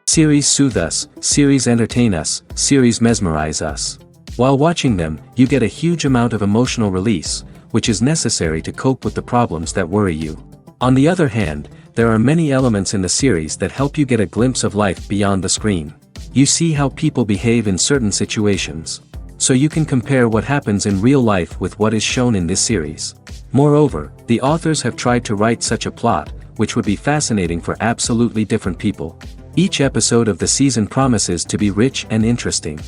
Series soothe us, series entertain us, series mesmerize us. While watching them, you get a huge amount of emotional release, which is necessary to cope with the problems that worry you. On the other hand, there are many elements in the series that help you get a glimpse of life beyond the screen. You see how people behave in certain situations. So you can compare what happens in real life with what is shown in this series. Moreover, the authors have tried to write such a plot, which would be fascinating for absolutely different people. Each episode of the season promises to be rich and interesting.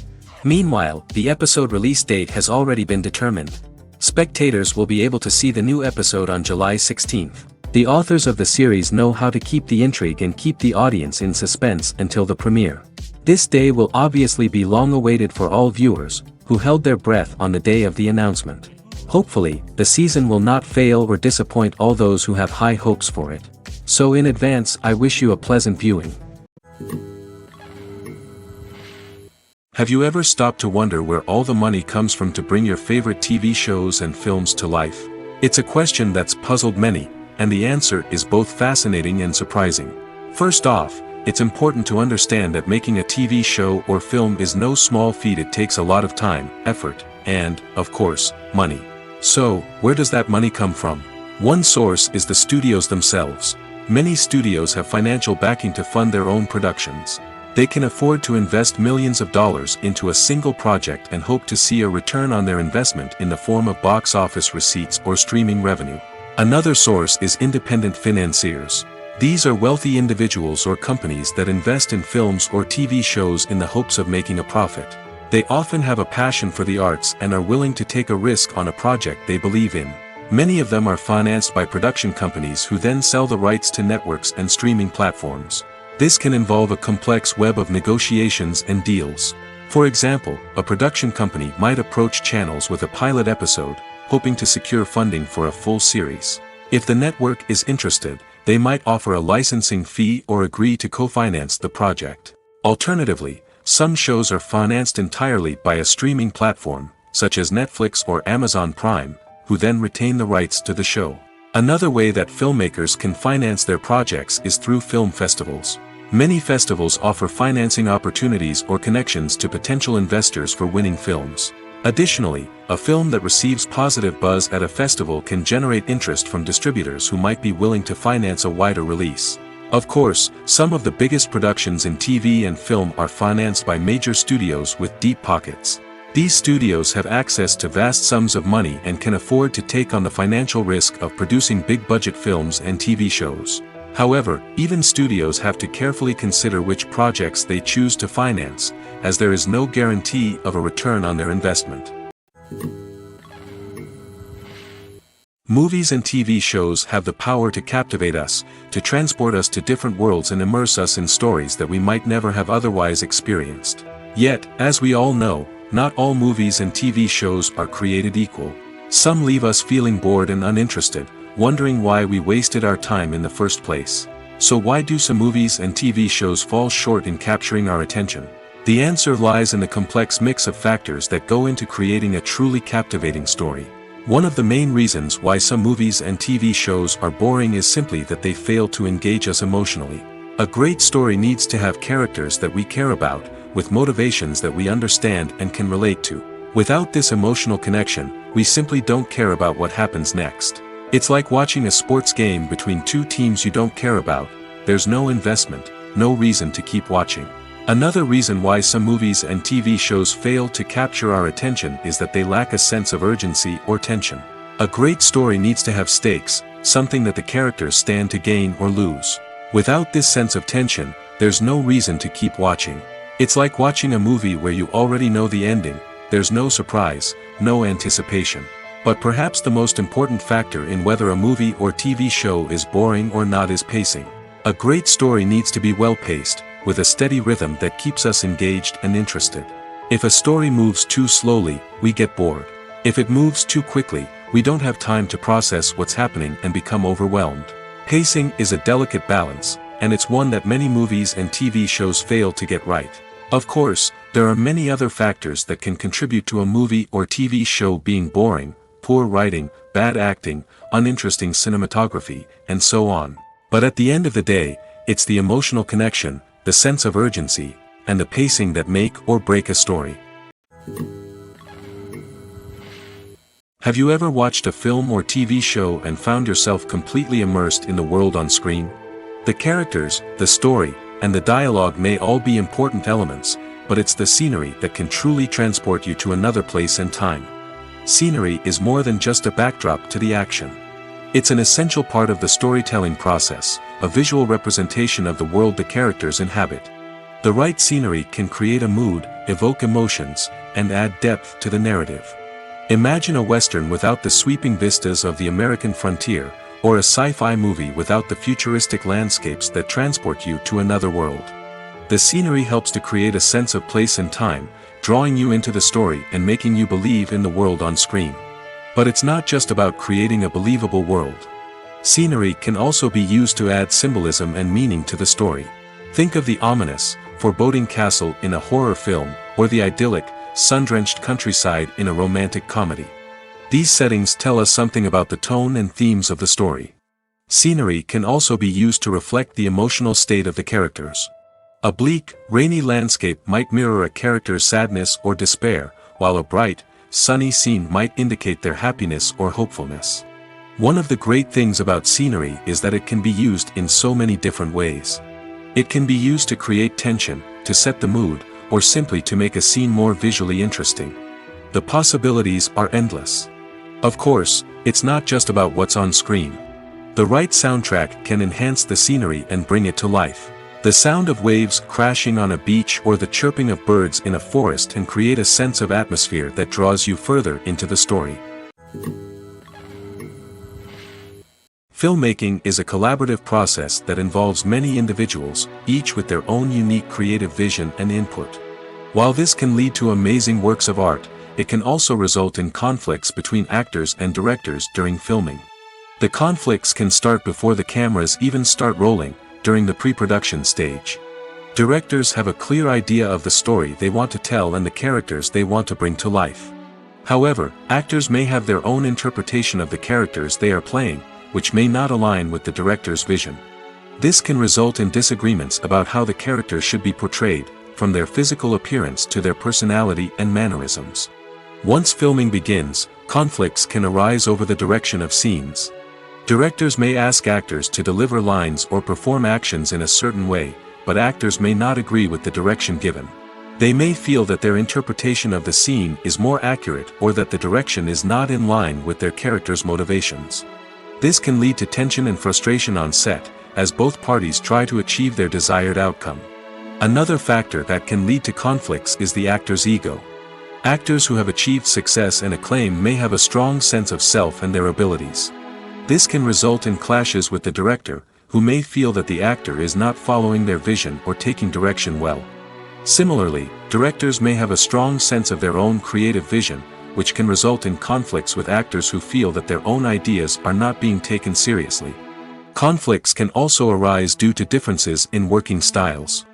Meanwhile, the episode release date has already been determined. Spectators will be able to see the new episode on July 16th. The authors of the series know how to keep the intrigue and keep the audience in suspense until the premiere. This day will obviously be long awaited for all viewers, who held their breath on the day of the announcement. Hopefully, the season will not fail or disappoint all those who have high hopes for it. So in advance, I wish you a pleasant viewing. Have you ever stopped to wonder where all the money comes from to bring your favorite TV shows and films to life? It's a question that's puzzled many, and the answer is both fascinating and surprising. First off, it's important to understand that making a TV show or film is no small feat. It takes a lot of time, effort, and, of course, money. So, where does that money come from? One source is the studios themselves. Many studios have financial backing to fund their own productions. They can afford to invest millions of dollars into a single project and hope to see a return on their investment in the form of box office receipts or streaming revenue. Another source is independent financiers. These are wealthy individuals or companies that invest in films or TV shows in the hopes of making a profit. They often have a passion for the arts and are willing to take a risk on a project they believe in. Many of them are financed by production companies who then sell the rights to networks and streaming platforms. This can involve a complex web of negotiations and deals. For example, a production company might approach channels with a pilot episode, hoping to secure funding for a full series. If the network is interested, they might offer a licensing fee or agree to co-finance the project. Alternatively, some shows are financed entirely by a streaming platform, such as Netflix or Amazon Prime, who then retain the rights to the show. Another way that filmmakers can finance their projects is through film festivals. Many festivals offer financing opportunities or connections to potential investors for winning films. Additionally, a film that receives positive buzz at a festival can generate interest from distributors who might be willing to finance a wider release. Of course, some of the biggest productions in TV and film are financed by major studios with deep pockets. These studios have access to vast sums of money and can afford to take on the financial risk of producing big-budget films and TV shows. However, even studios have to carefully consider which projects they choose to finance, as there is no guarantee of a return on their investment. Movies and TV shows have the power to captivate us, to transport us to different worlds and immerse us in stories that we might never have otherwise experienced. Yet, as we all know, not all movies and TV shows are created equal. Some leave us feeling bored and uninterested, wondering why we wasted our time in the first place. So why do some movies and TV shows fall short in capturing our attention? The answer lies in the complex mix of factors that go into creating a truly captivating story. One of the main reasons why some movies and TV shows are boring is simply that they fail to engage us emotionally. A great story needs to have characters that we care about, with motivations that we understand and can relate to. Without this emotional connection, we simply don't care about what happens next. It's like watching a sports game between two teams you don't care about. There's no investment, no reason to keep watching. Another reason why some movies and TV shows fail to capture our attention is that they lack a sense of urgency or tension. A great story needs to have stakes, something that the characters stand to gain or lose. Without this sense of tension, there's no reason to keep watching. It's like watching a movie where you already know the ending. There's no surprise, no anticipation. But perhaps the most important factor in whether a movie or TV show is boring or not is pacing. A great story needs to be well-paced, with a steady rhythm that keeps us engaged and interested. If a story moves too slowly, we get bored. If it moves too quickly, we don't have time to process what's happening and become overwhelmed. Pacing is a delicate balance, and it's one that many movies and TV shows fail to get right. Of course, there are many other factors that can contribute to a movie or TV show being boring: poor writing, bad acting, uninteresting cinematography, and so on. But at the end of the day, it's the emotional connection, the sense of urgency, and the pacing that make or break a story. Have you ever watched a film or TV show and found yourself completely immersed in the world on screen? The characters, the story, and the dialogue may all be important elements, but it's the scenery that can truly transport you to another place and time. Scenery is more than just a backdrop to the action. It's an essential part of the storytelling process, a visual representation of the world the characters inhabit. The right scenery can create a mood, evoke emotions, and add depth to the narrative. Imagine a Western without the sweeping vistas of the American frontier, or a sci-fi movie without the futuristic landscapes that transport you to another world. The scenery helps to create a sense of place and time, drawing you into the story and making you believe in the world on screen. But it's not just about creating a believable world. Scenery can also be used to add symbolism and meaning to the story. Think of the ominous, foreboding castle in a horror film, or the idyllic, sun-drenched countryside in a romantic comedy. These settings tell us something about the tone and themes of the story. Scenery can also be used to reflect the emotional state of the characters. A bleak, rainy landscape might mirror a character's sadness or despair, while a bright, sunny scene might indicate their happiness or hopefulness. One of the great things about scenery is that it can be used in so many different ways. It can be used to create tension, to set the mood, or simply to make a scene more visually interesting. The possibilities are endless. Of course, it's not just about what's on screen. The right soundtrack can enhance the scenery and bring it to life. The sound of waves crashing on a beach or the chirping of birds in a forest can create a sense of atmosphere that draws you further into the story. Filmmaking is a collaborative process that involves many individuals, each with their own unique creative vision and input. While this can lead to amazing works of art, it can also result in conflicts between actors and directors during filming. The conflicts can start before the cameras even start rolling, during the pre-production stage. Directors have a clear idea of the story they want to tell and the characters they want to bring to life. However, actors may have their own interpretation of the characters they are playing, which may not align with the director's vision. This can result in disagreements about how the characters should be portrayed, from their physical appearance to their personality and mannerisms. Once filming begins, conflicts can arise over the direction of scenes. Directors may ask actors to deliver lines or perform actions in a certain way, but actors may not agree with the direction given. They may feel that their interpretation of the scene is more accurate or that the direction is not in line with their character's motivations. This can lead to tension and frustration on set, as both parties try to achieve their desired outcome. Another factor that can lead to conflicts is the actor's ego. Actors who have achieved success and acclaim may have a strong sense of self and their abilities. This can result in clashes with the director, who may feel that the actor is not following their vision or taking direction well. Similarly, directors may have a strong sense of their own creative vision, which can result in conflicts with actors who feel that their own ideas are not being taken seriously. Conflicts can also arise due to differences in working styles.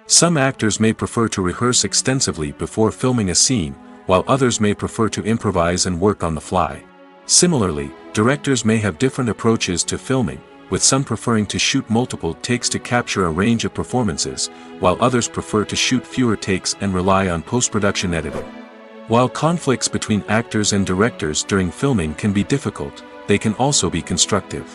Some actors may prefer to rehearse extensively before filming a scene, while others may prefer to improvise and work on the fly. Similarly, directors may have different approaches to filming, with some preferring to shoot multiple takes to capture a range of performances, while others prefer to shoot fewer takes and rely on post-production editing. While conflicts between actors and directors during filming can be difficult, they can also be constructive.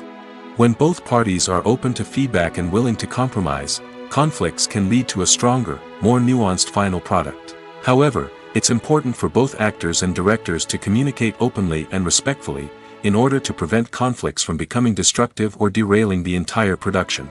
When both parties are open to feedback and willing to compromise, conflicts can lead to a stronger, more nuanced final product. However, it's important for both actors and directors to communicate openly and respectfully, in order to prevent conflicts from becoming destructive or derailing the entire production.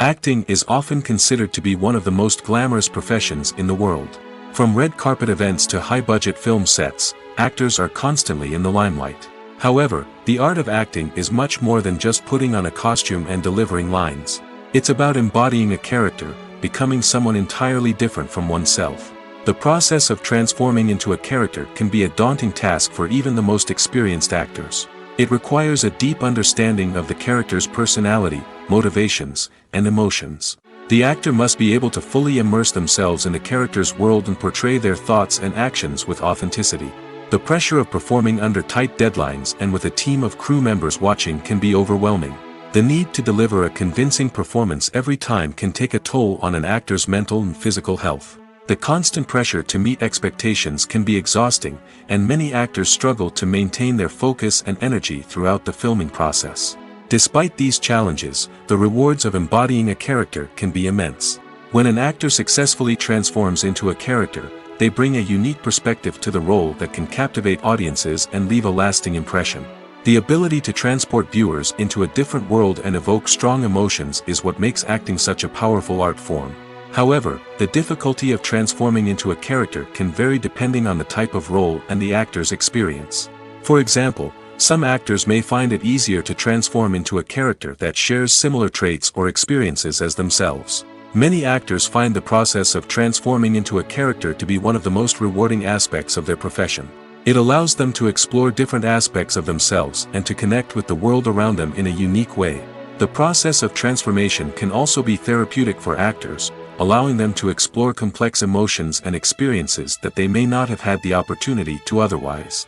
Acting is often considered to be one of the most glamorous professions in the world. From red carpet events to high-budget film sets, actors are constantly in the limelight. However, the art of acting is much more than just putting on a costume and delivering lines. It's about embodying a character, becoming someone entirely different from oneself. The process of transforming into a character can be a daunting task for even the most experienced actors. It requires a deep understanding of the character's personality, motivations, and emotions. The actor must be able to fully immerse themselves in the character's world and portray their thoughts and actions with authenticity. The pressure of performing under tight deadlines and with a team of crew members watching can be overwhelming. The need to deliver a convincing performance every time can take a toll on an actor's mental and physical health. The constant pressure to meet expectations can be exhausting, and many actors struggle to maintain their focus and energy throughout the filming process. Despite these challenges, the rewards of embodying a character can be immense. When an actor successfully transforms into a character, they bring a unique perspective to the role that can captivate audiences and leave a lasting impression. The ability to transport viewers into a different world and evoke strong emotions is what makes acting such a powerful art form. However, the difficulty of transforming into a character can vary depending on the type of role and the actor's experience. For example, some actors may find it easier to transform into a character that shares similar traits or experiences as themselves. Many actors find the process of transforming into a character to be one of the most rewarding aspects of their profession. It allows them to explore different aspects of themselves and to connect with the world around them in a unique way. The process of transformation can also be therapeutic for actors, allowing them to explore complex emotions and experiences that they may not have had the opportunity to otherwise.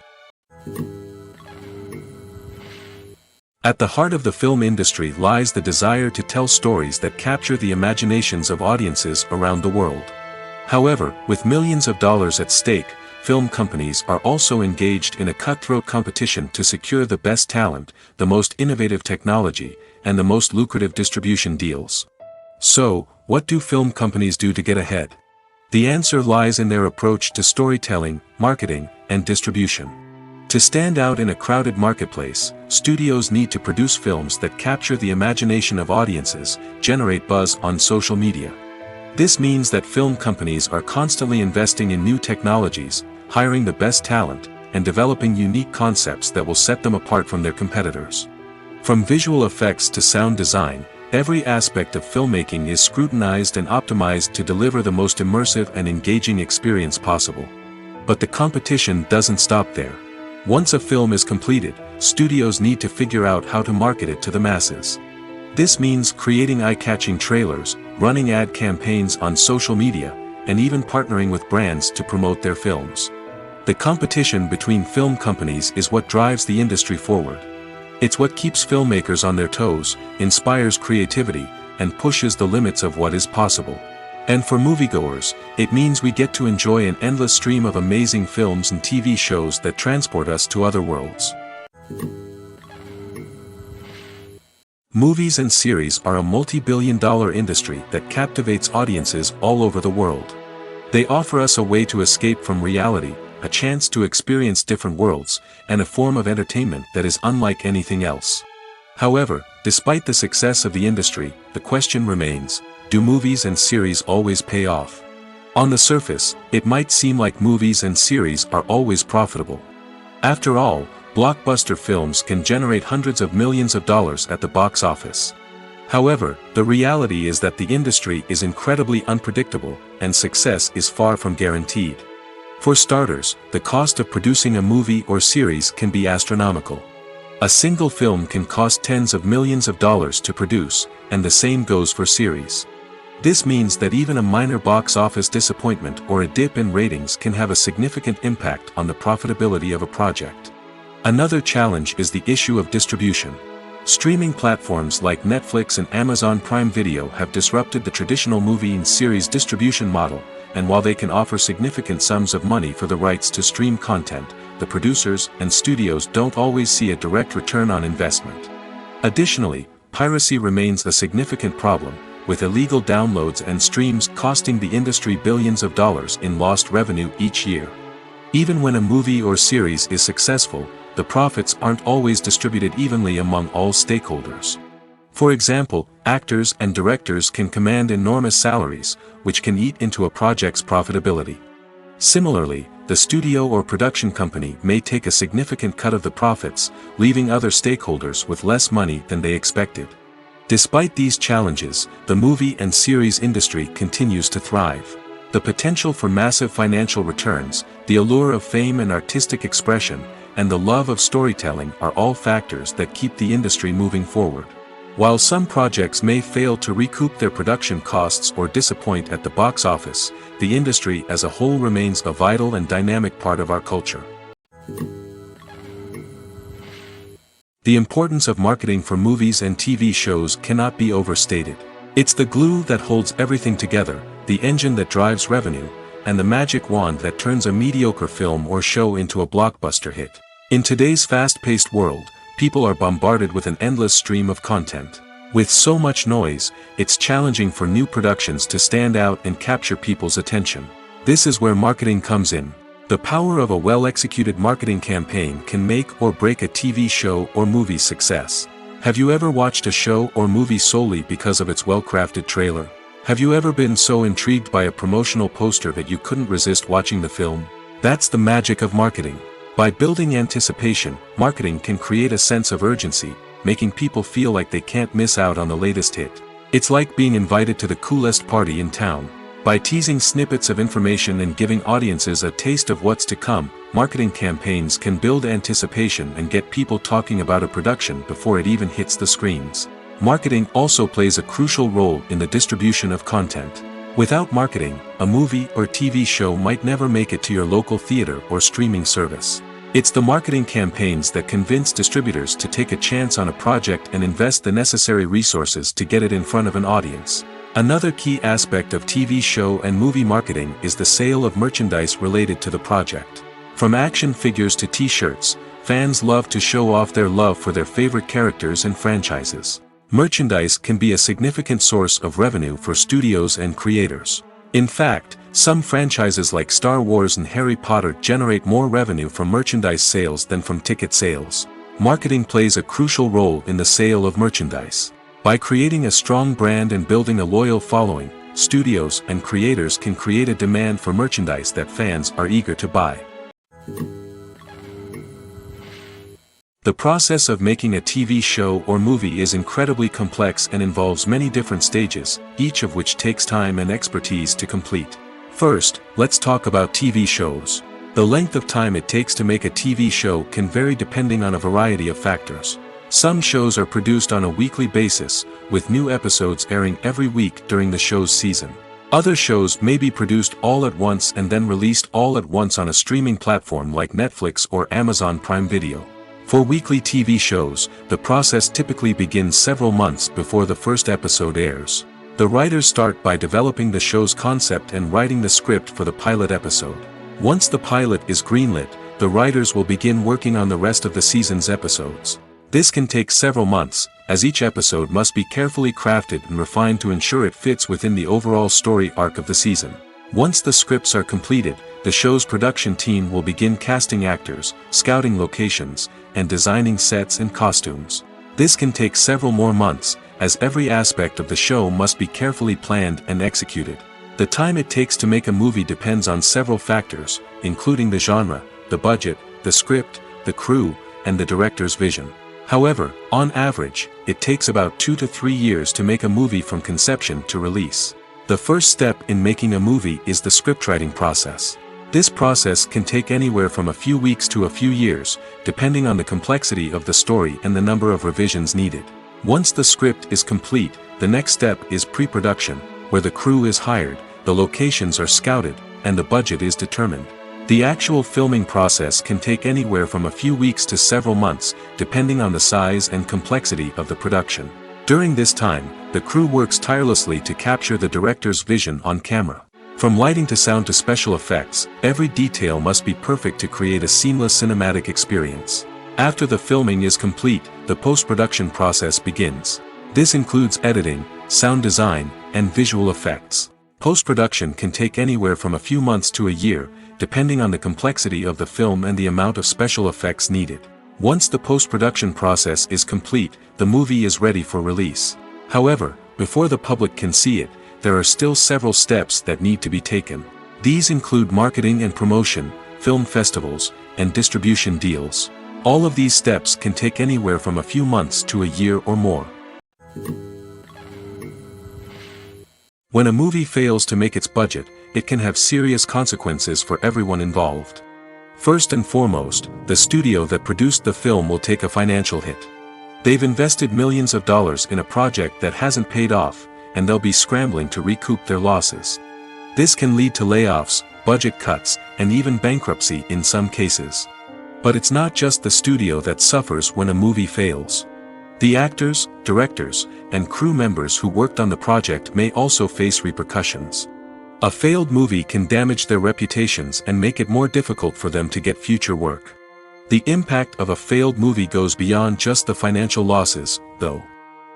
At the heart of the film industry lies the desire to tell stories that capture the imaginations of audiences around the world. However, with millions of dollars at stake, film companies are also engaged in a cutthroat competition to secure the best talent, the most innovative technology, and the most lucrative distribution deals. So, what do film companies do to get ahead? The answer lies in their approach to storytelling, marketing, and distribution. To stand out in a crowded marketplace, studios need to produce films that capture the imagination of audiences, generate buzz on social media. This means that film companies are constantly investing in new technologies, hiring the best talent, and developing unique concepts that will set them apart from their competitors. From visual effects to sound design, every aspect of filmmaking is scrutinized and optimized to deliver the most immersive and engaging experience possible. But the competition doesn't stop there. Once a film is completed, studios need to figure out how to market it to the masses. This means creating eye-catching trailers, running ad campaigns on social media, and even partnering with brands to promote their films. The competition between film companies is what drives the industry forward. It's what keeps filmmakers on their toes, inspires creativity, and pushes the limits of what is possible. And for moviegoers, it means we get to enjoy an endless stream of amazing films and TV shows that transport us to other worlds. Movies and series are a multi-billion-dollar industry that captivates audiences all over the world. They offer us a way to escape from reality, a chance to experience different worlds, and a form of entertainment that is unlike anything else. However, despite the success of the industry, the question remains, do movies and series always pay off? On the surface, it might seem like movies and series are always profitable. After all, blockbuster films can generate hundreds of millions of dollars at the box office. However, the reality is that the industry is incredibly unpredictable, and success is far from guaranteed. For starters, the cost of producing a movie or series can be astronomical. A single film can cost tens of millions of dollars to produce, and the same goes for series. This means that even a minor box office disappointment or a dip in ratings can have a significant impact on the profitability of a project. Another challenge is the issue of distribution. Streaming platforms like Netflix and Amazon Prime Video have disrupted the traditional movie and series distribution model, and while they can offer significant sums of money for the rights to stream content, the producers and studios don't always see a direct return on investment. Additionally, piracy remains a significant problem, with illegal downloads and streams costing the industry billions of dollars in lost revenue each year. Even when a movie or series is successful, the profits aren't always distributed evenly among all stakeholders. For example, actors and directors can command enormous salaries, which can eat into a project's profitability. Similarly, the studio or production company may take a significant cut of the profits, leaving other stakeholders with less money than they expected. Despite these challenges, the movie and series industry continues to thrive. The potential for massive financial returns, the allure of fame and artistic expression, and the love of storytelling are all factors that keep the industry moving forward. While some projects may fail to recoup their production costs or disappoint at the box office, the industry as a whole remains a vital and dynamic part of our culture. The importance of marketing for movies and TV shows cannot be overstated. It's the glue that holds everything together, the engine that drives revenue, and the magic wand that turns a mediocre film or show into a blockbuster hit. In today's fast-paced world, people are bombarded with an endless stream of content. With so much noise, it's challenging for new productions to stand out and capture people's attention. This is where marketing comes in. The power of a well-executed marketing campaign can make or break a TV show or movie's success. Have you ever watched a show or movie solely because of its well-crafted trailer? Have you ever been so intrigued by a promotional poster that you couldn't resist watching the film? That's the magic of marketing. By building anticipation, marketing can create a sense of urgency, making people feel like they can't miss out on the latest hit. It's like being invited to the coolest party in town. By teasing snippets of information and giving audiences a taste of what's to come, marketing campaigns can build anticipation and get people talking about a production before it even hits the screens. Marketing also plays a crucial role in the distribution of content. Without marketing, a movie or TV show might never make it to your local theater or streaming service. It's the marketing campaigns that convince distributors to take a chance on a project and invest the necessary resources to get it in front of an audience. Another key aspect of TV show and movie marketing is the sale of merchandise related to the project. From action figures to t-shirts, fans love to show off their love for their favorite characters and franchises. Merchandise can be a significant source of revenue for studios and creators. In fact, some franchises like Star Wars and Harry Potter generate more revenue from merchandise sales than from ticket sales. Marketing plays a crucial role in the sale of merchandise. By creating a strong brand and building a loyal following, studios and creators can create a demand for merchandise that fans are eager to buy. The process of making a TV show or movie is incredibly complex and involves many different stages, each of which takes time and expertise to complete. First, let's talk about TV shows. The length of time it takes to make a TV show can vary depending on a variety of factors. Some shows are produced on a weekly basis, with new episodes airing every week during the show's season. Other shows may be produced all at once and then released all at once on a streaming platform like Netflix or Amazon Prime Video. For weekly TV shows, the process typically begins several months before the first episode airs. The writers start by developing the show's concept and writing the script for the pilot episode. Once the pilot is greenlit, the writers will begin working on the rest of the season's episodes. This can take several months, as each episode must be carefully crafted and refined to ensure it fits within the overall story arc of the season. Once the scripts are completed, the show's production team will begin casting actors, scouting locations, and designing sets and costumes. This can take several more months, as every aspect of the show must be carefully planned and executed. The time it takes to make a movie depends on several factors, including the genre, the budget, the script, the crew, and the director's vision. However, on average, it takes about 2 to 3 years to make a movie from conception to release. The first step in making a movie is the scriptwriting process. This process can take anywhere from a few weeks to a few years, depending on the complexity of the story and the number of revisions needed. Once the script is complete, the next step is pre-production, where the crew is hired, the locations are scouted, and the budget is determined. The actual filming process can take anywhere from a few weeks to several months, depending on the size and complexity of the production. During this time, the crew works tirelessly to capture the director's vision on camera. From lighting to sound to special effects, every detail must be perfect to create a seamless cinematic experience. After the filming is complete, the post-production process begins. This includes editing, sound design, and visual effects. Post-production can take anywhere from a few months to a year, depending on the complexity of the film and the amount of special effects needed. Once the post-production process is complete, the movie is ready for release. However, before the public can see it, there are still several steps that need to be taken. These include marketing and promotion, film festivals, and distribution deals. All of these steps can take anywhere from a few months to a year or more. When a movie fails to make its budget, it can have serious consequences for everyone involved. First and foremost, the studio that produced the film will take a financial hit. They've invested millions of dollars in a project that hasn't paid off, and they'll be scrambling to recoup their losses. This can lead to layoffs, budget cuts, and even bankruptcy in some cases. But it's not just the studio that suffers when a movie fails. The actors, directors, and crew members who worked on the project may also face repercussions. A failed movie can damage their reputations and make it more difficult for them to get future work. The impact of a failed movie goes beyond just the financial losses, though.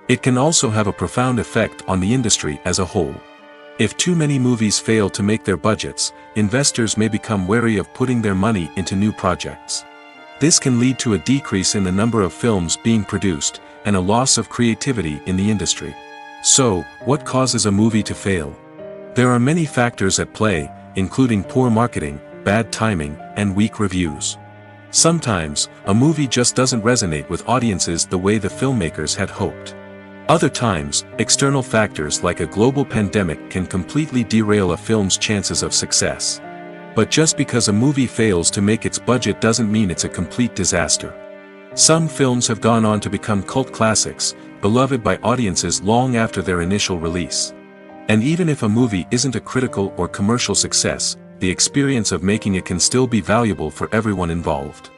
It can also have a profound effect on the industry as a whole. If too many movies fail to make their budgets, investors may become wary of putting their money into new projects. This can lead to a decrease in the number of films being produced, and a loss of creativity in the industry. So, what causes a movie to fail? There are many factors at play, including poor marketing, bad timing, and weak reviews. Sometimes, a movie just doesn't resonate with audiences the way the filmmakers had hoped. Other times, external factors like a global pandemic can completely derail a film's chances of success. But just because a movie fails to make its budget doesn't mean it's a complete disaster. Some films have gone on to become cult classics, beloved by audiences long after their initial release. And even if a movie isn't a critical or commercial success, the experience of making it can still be valuable for everyone involved.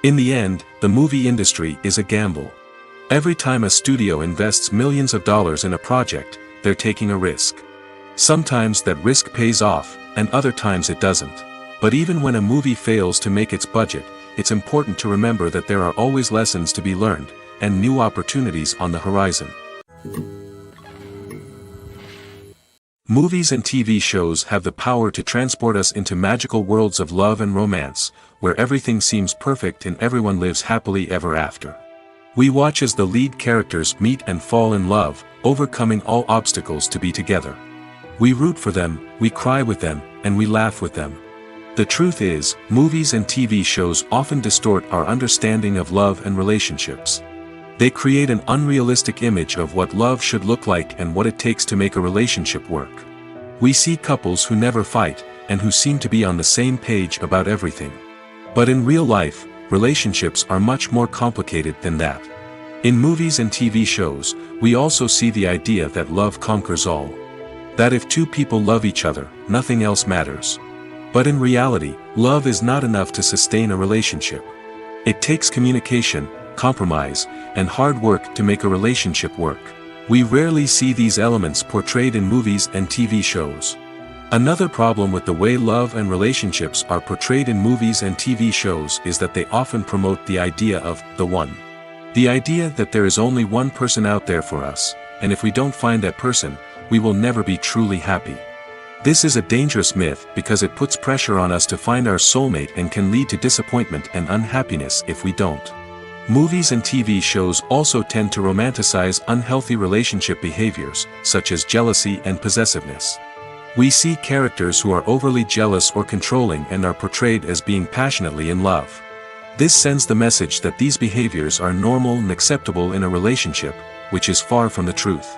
In the end, the movie industry is a gamble. Every time a studio invests millions of dollars in a project, they're taking a risk. Sometimes that risk pays off, and other times it doesn't. But even when a movie fails to make its budget, it's important to remember that there are always lessons to be learned, and new opportunities on the horizon. Movies and TV shows have the power to transport us into magical worlds of love and romance, where everything seems perfect and everyone lives happily ever after. We watch as the lead characters meet and fall in love, overcoming all obstacles to be together. We root for them, we cry with them, and we laugh with them. The truth is, movies and TV shows often distort our understanding of love and relationships. They create an unrealistic image of what love should look like and what it takes to make a relationship work. We see couples who never fight, and who seem to be on the same page about everything. But in real life, relationships are much more complicated than that. In movies and TV shows, we also see the idea that love conquers all. That if two people love each other, nothing else matters. But in reality, love is not enough to sustain a relationship. It takes communication, compromise, and hard work to make a relationship work. We rarely see these elements portrayed in movies and TV shows. Another problem with the way love and relationships are portrayed in movies and TV shows is that they often promote the idea of the one. The idea that there is only one person out there for us, and if we don't find that person, we will never be truly happy. This is a dangerous myth because it puts pressure on us to find our soulmate and can lead to disappointment and unhappiness if we don't. Movies and TV shows also tend to romanticize unhealthy relationship behaviors, such as jealousy and possessiveness. We see characters who are overly jealous or controlling and are portrayed as being passionately in love. This sends the message that these behaviors are normal and acceptable in a relationship, which is far from the truth.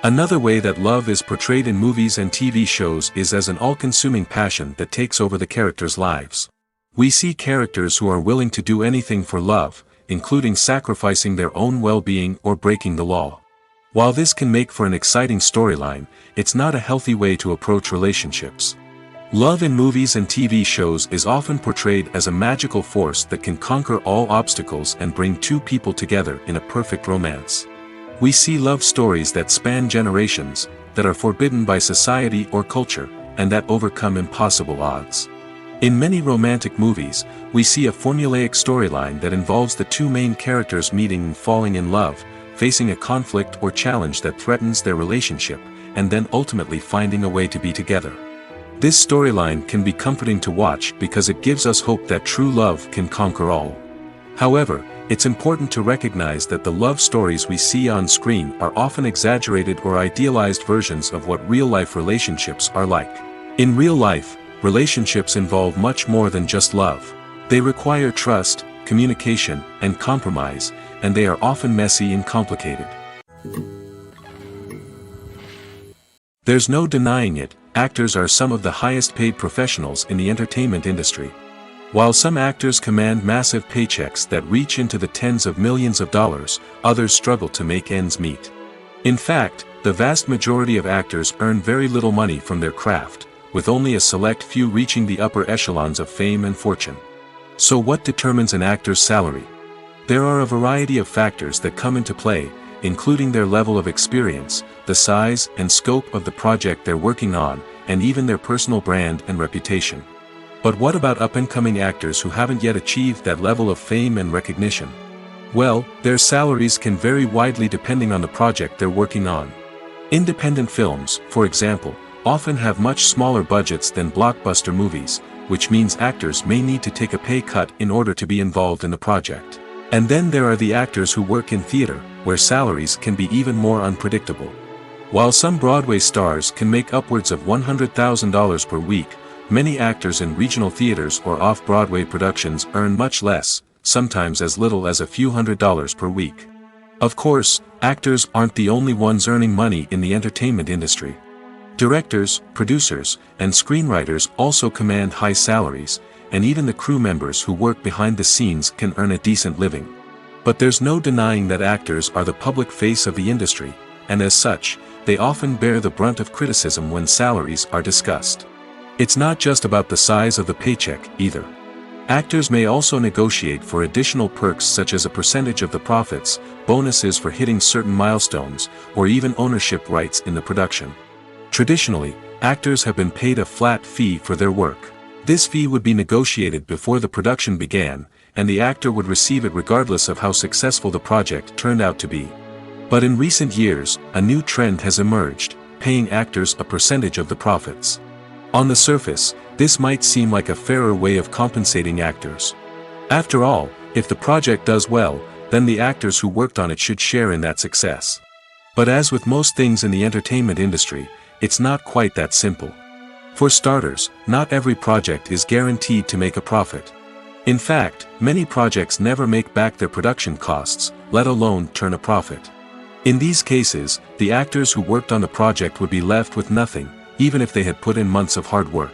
Another way that love is portrayed in movies and TV shows is as an all-consuming passion that takes over the characters' lives. We see characters who are willing to do anything for love, including sacrificing their own well-being or breaking the law. While this can make for an exciting storyline, it's not a healthy way to approach relationships. Love in movies and TV shows is often portrayed as a magical force that can conquer all obstacles and bring two people together in a perfect romance. We see love stories that span generations, that are forbidden by society or culture, and that overcome impossible odds. In many romantic movies, we see a formulaic storyline that involves the two main characters meeting and falling in love, facing a conflict or challenge that threatens their relationship, and then ultimately finding a way to be together. This storyline can be comforting to watch because it gives us hope that true love can conquer all. However, it's important to recognize that the love stories we see on screen are often exaggerated or idealized versions of what real-life relationships are like. In real life, relationships involve much more than just love. They require trust, communication, and compromise, and they are often messy and complicated. There's no denying it, actors are some of the highest-paid professionals in the entertainment industry. While some actors command massive paychecks that reach into the tens of millions of dollars, others struggle to make ends meet. In fact, the vast majority of actors earn very little money from their craft, with only a select few reaching the upper echelons of fame and fortune. So what determines an actor's salary? There are a variety of factors that come into play, including their level of experience, the size and scope of the project they're working on, and even their personal brand and reputation. But what about up-and-coming actors who haven't yet achieved that level of fame and recognition? Well, their salaries can vary widely depending on the project they're working on. Independent films, for example, often have much smaller budgets than blockbuster movies, which means actors may need to take a pay cut in order to be involved in the project. And then there are the actors who work in theater, where salaries can be even more unpredictable. While some Broadway stars can make upwards of $100,000 per week, many actors in regional theaters or off-Broadway productions earn much less, sometimes as little as a few $100s per week. Of course, actors aren't the only ones earning money in the entertainment industry. Directors, producers, and screenwriters also command high salaries, and even the crew members who work behind the scenes can earn a decent living. But there's no denying that actors are the public face of the industry, and as such, they often bear the brunt of criticism when salaries are discussed. It's not just about the size of the paycheck, either. Actors may also negotiate for additional perks such as a percentage of the profits, bonuses for hitting certain milestones, or even ownership rights in the production. Traditionally, actors have been paid a flat fee for their work. This fee would be negotiated before the production began, and the actor would receive it regardless of how successful the project turned out to be. But in recent years, a new trend has emerged, paying actors a percentage of the profits. On the surface, this might seem like a fairer way of compensating actors. After all, if the project does well, then the actors who worked on it should share in that success. But as with most things in the entertainment industry, it's not quite that simple. For starters, not every project is guaranteed to make a profit. In fact, many projects never make back their production costs, let alone turn a profit. In these cases, the actors who worked on the project would be left with nothing, even if they had put in months of hard work.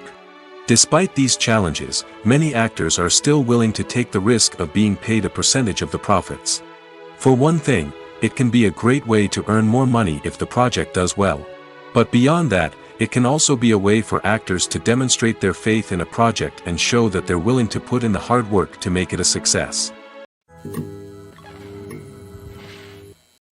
Despite these challenges, many actors are still willing to take the risk of being paid a percentage of the profits. For one thing, it can be a great way to earn more money if the project does well. But beyond that, it can also be a way for actors to demonstrate their faith in a project and show that they're willing to put in the hard work to make it a success.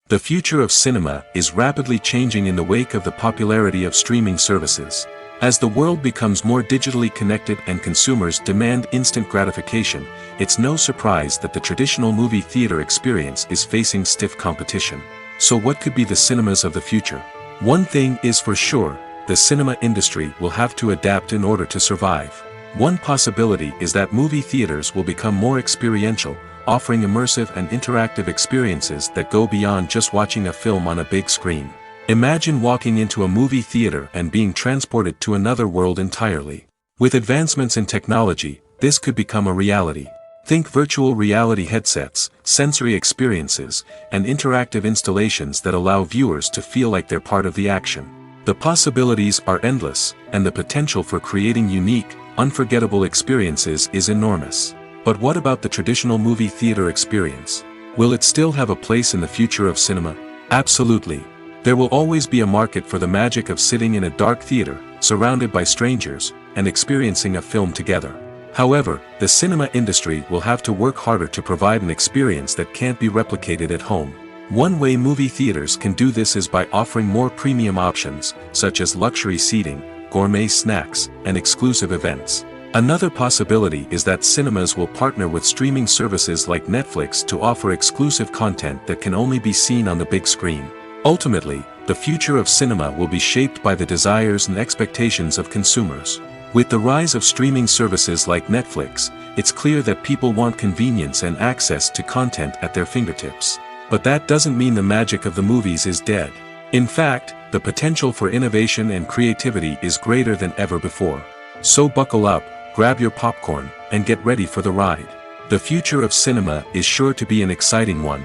The future of cinema is rapidly changing in the wake of the popularity of streaming services. As the world becomes more digitally connected and consumers demand instant gratification, it's no surprise that the traditional movie theater experience is facing stiff competition. So what could be the cinemas of the future? One thing is for sure, the cinema industry will have to adapt in order to survive. One possibility is that movie theaters will become more experiential, offering immersive and interactive experiences that go beyond just watching a film on a big screen. Imagine walking into a movie theater and being transported to another world entirely. With advancements in technology, this could become a reality. Think virtual reality headsets, sensory experiences, and interactive installations that allow viewers to feel like they're part of the action. The possibilities are endless, and the potential for creating unique, unforgettable experiences is enormous. But what about the traditional movie theater experience? Will it still have a place in the future of cinema? Absolutely. There will always be a market for the magic of sitting in a dark theater, surrounded by strangers, and experiencing a film together. However, the cinema industry will have to work harder to provide an experience that can't be replicated at home. One way movie theaters can do this is by offering more premium options, such as luxury seating, gourmet snacks, and exclusive events. Another possibility is that cinemas will partner with streaming services like Netflix to offer exclusive content that can only be seen on the big screen. Ultimately, the future of cinema will be shaped by the desires and expectations of consumers. With the rise of streaming services like Netflix, it's clear that people want convenience and access to content at their fingertips. But that doesn't mean the magic of the movies is dead. In fact, the potential for innovation and creativity is greater than ever before. So buckle up, grab your popcorn, and get ready for the ride. The future of cinema is sure to be an exciting one.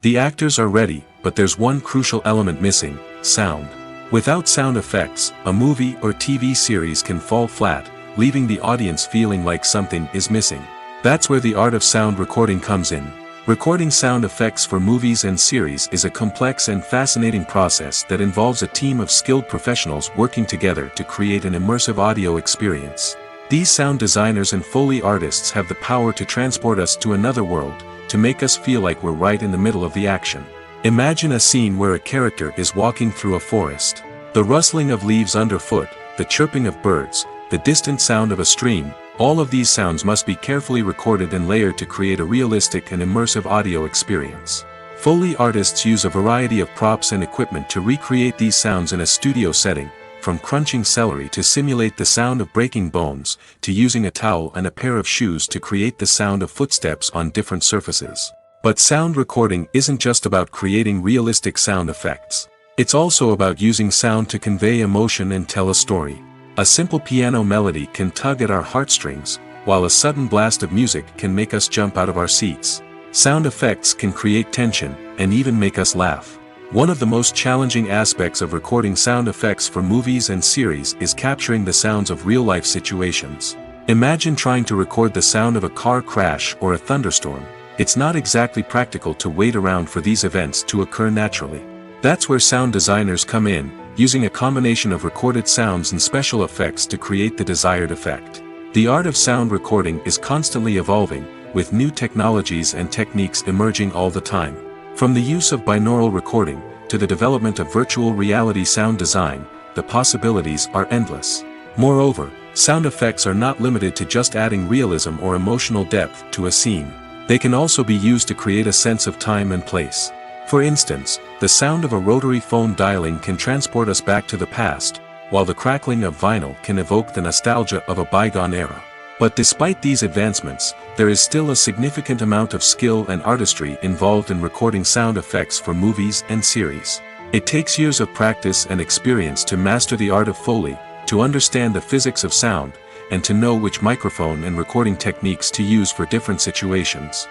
The actors are ready, but there's one crucial element missing: sound. Without sound effects, a movie or TV series can fall flat, leaving the audience feeling like something is missing. That's where the art of sound recording comes in. Recording sound effects for movies and series is a complex and fascinating process that involves a team of skilled professionals working together to create an immersive audio experience. These sound designers and Foley artists have the power to transport us to another world, to make us feel like we're right in the middle of the action. Imagine a scene where a character is walking through a forest. The rustling of leaves underfoot, the chirping of birds, the distant sound of a stream, all of these sounds must be carefully recorded and layered to create a realistic and immersive audio experience. Foley artists use a variety of props and equipment to recreate these sounds in a studio setting, from crunching celery to simulate the sound of breaking bones, to using a towel and a pair of shoes to create the sound of footsteps on different surfaces. But sound recording isn't just about creating realistic sound effects. It's also about using sound to convey emotion and tell a story. A simple piano melody can tug at our heartstrings, while a sudden blast of music can make us jump out of our seats. Sound effects can create tension, and even make us laugh. One of the most challenging aspects of recording sound effects for movies and series is capturing the sounds of real-life situations. Imagine trying to record the sound of a car crash or a thunderstorm. It's not exactly practical to wait around for these events to occur naturally. That's where sound designers come in, using a combination of recorded sounds and special effects to create the desired effect. The art of sound recording is constantly evolving, with new technologies and techniques emerging all the time. From the use of binaural recording, to the development of virtual reality sound design, the possibilities are endless. Moreover, sound effects are not limited to just adding realism or emotional depth to a scene. They can also be used to create a sense of time and place. For instance, the sound of a rotary phone dialing can transport us back to the past, while the crackling of vinyl can evoke the nostalgia of a bygone era. But despite these advancements, there is still a significant amount of skill and artistry involved in recording sound effects for movies and series. It takes years of practice and experience to master the art of Foley, to understand the physics of sound, and to know which microphone and recording techniques to use for different situations.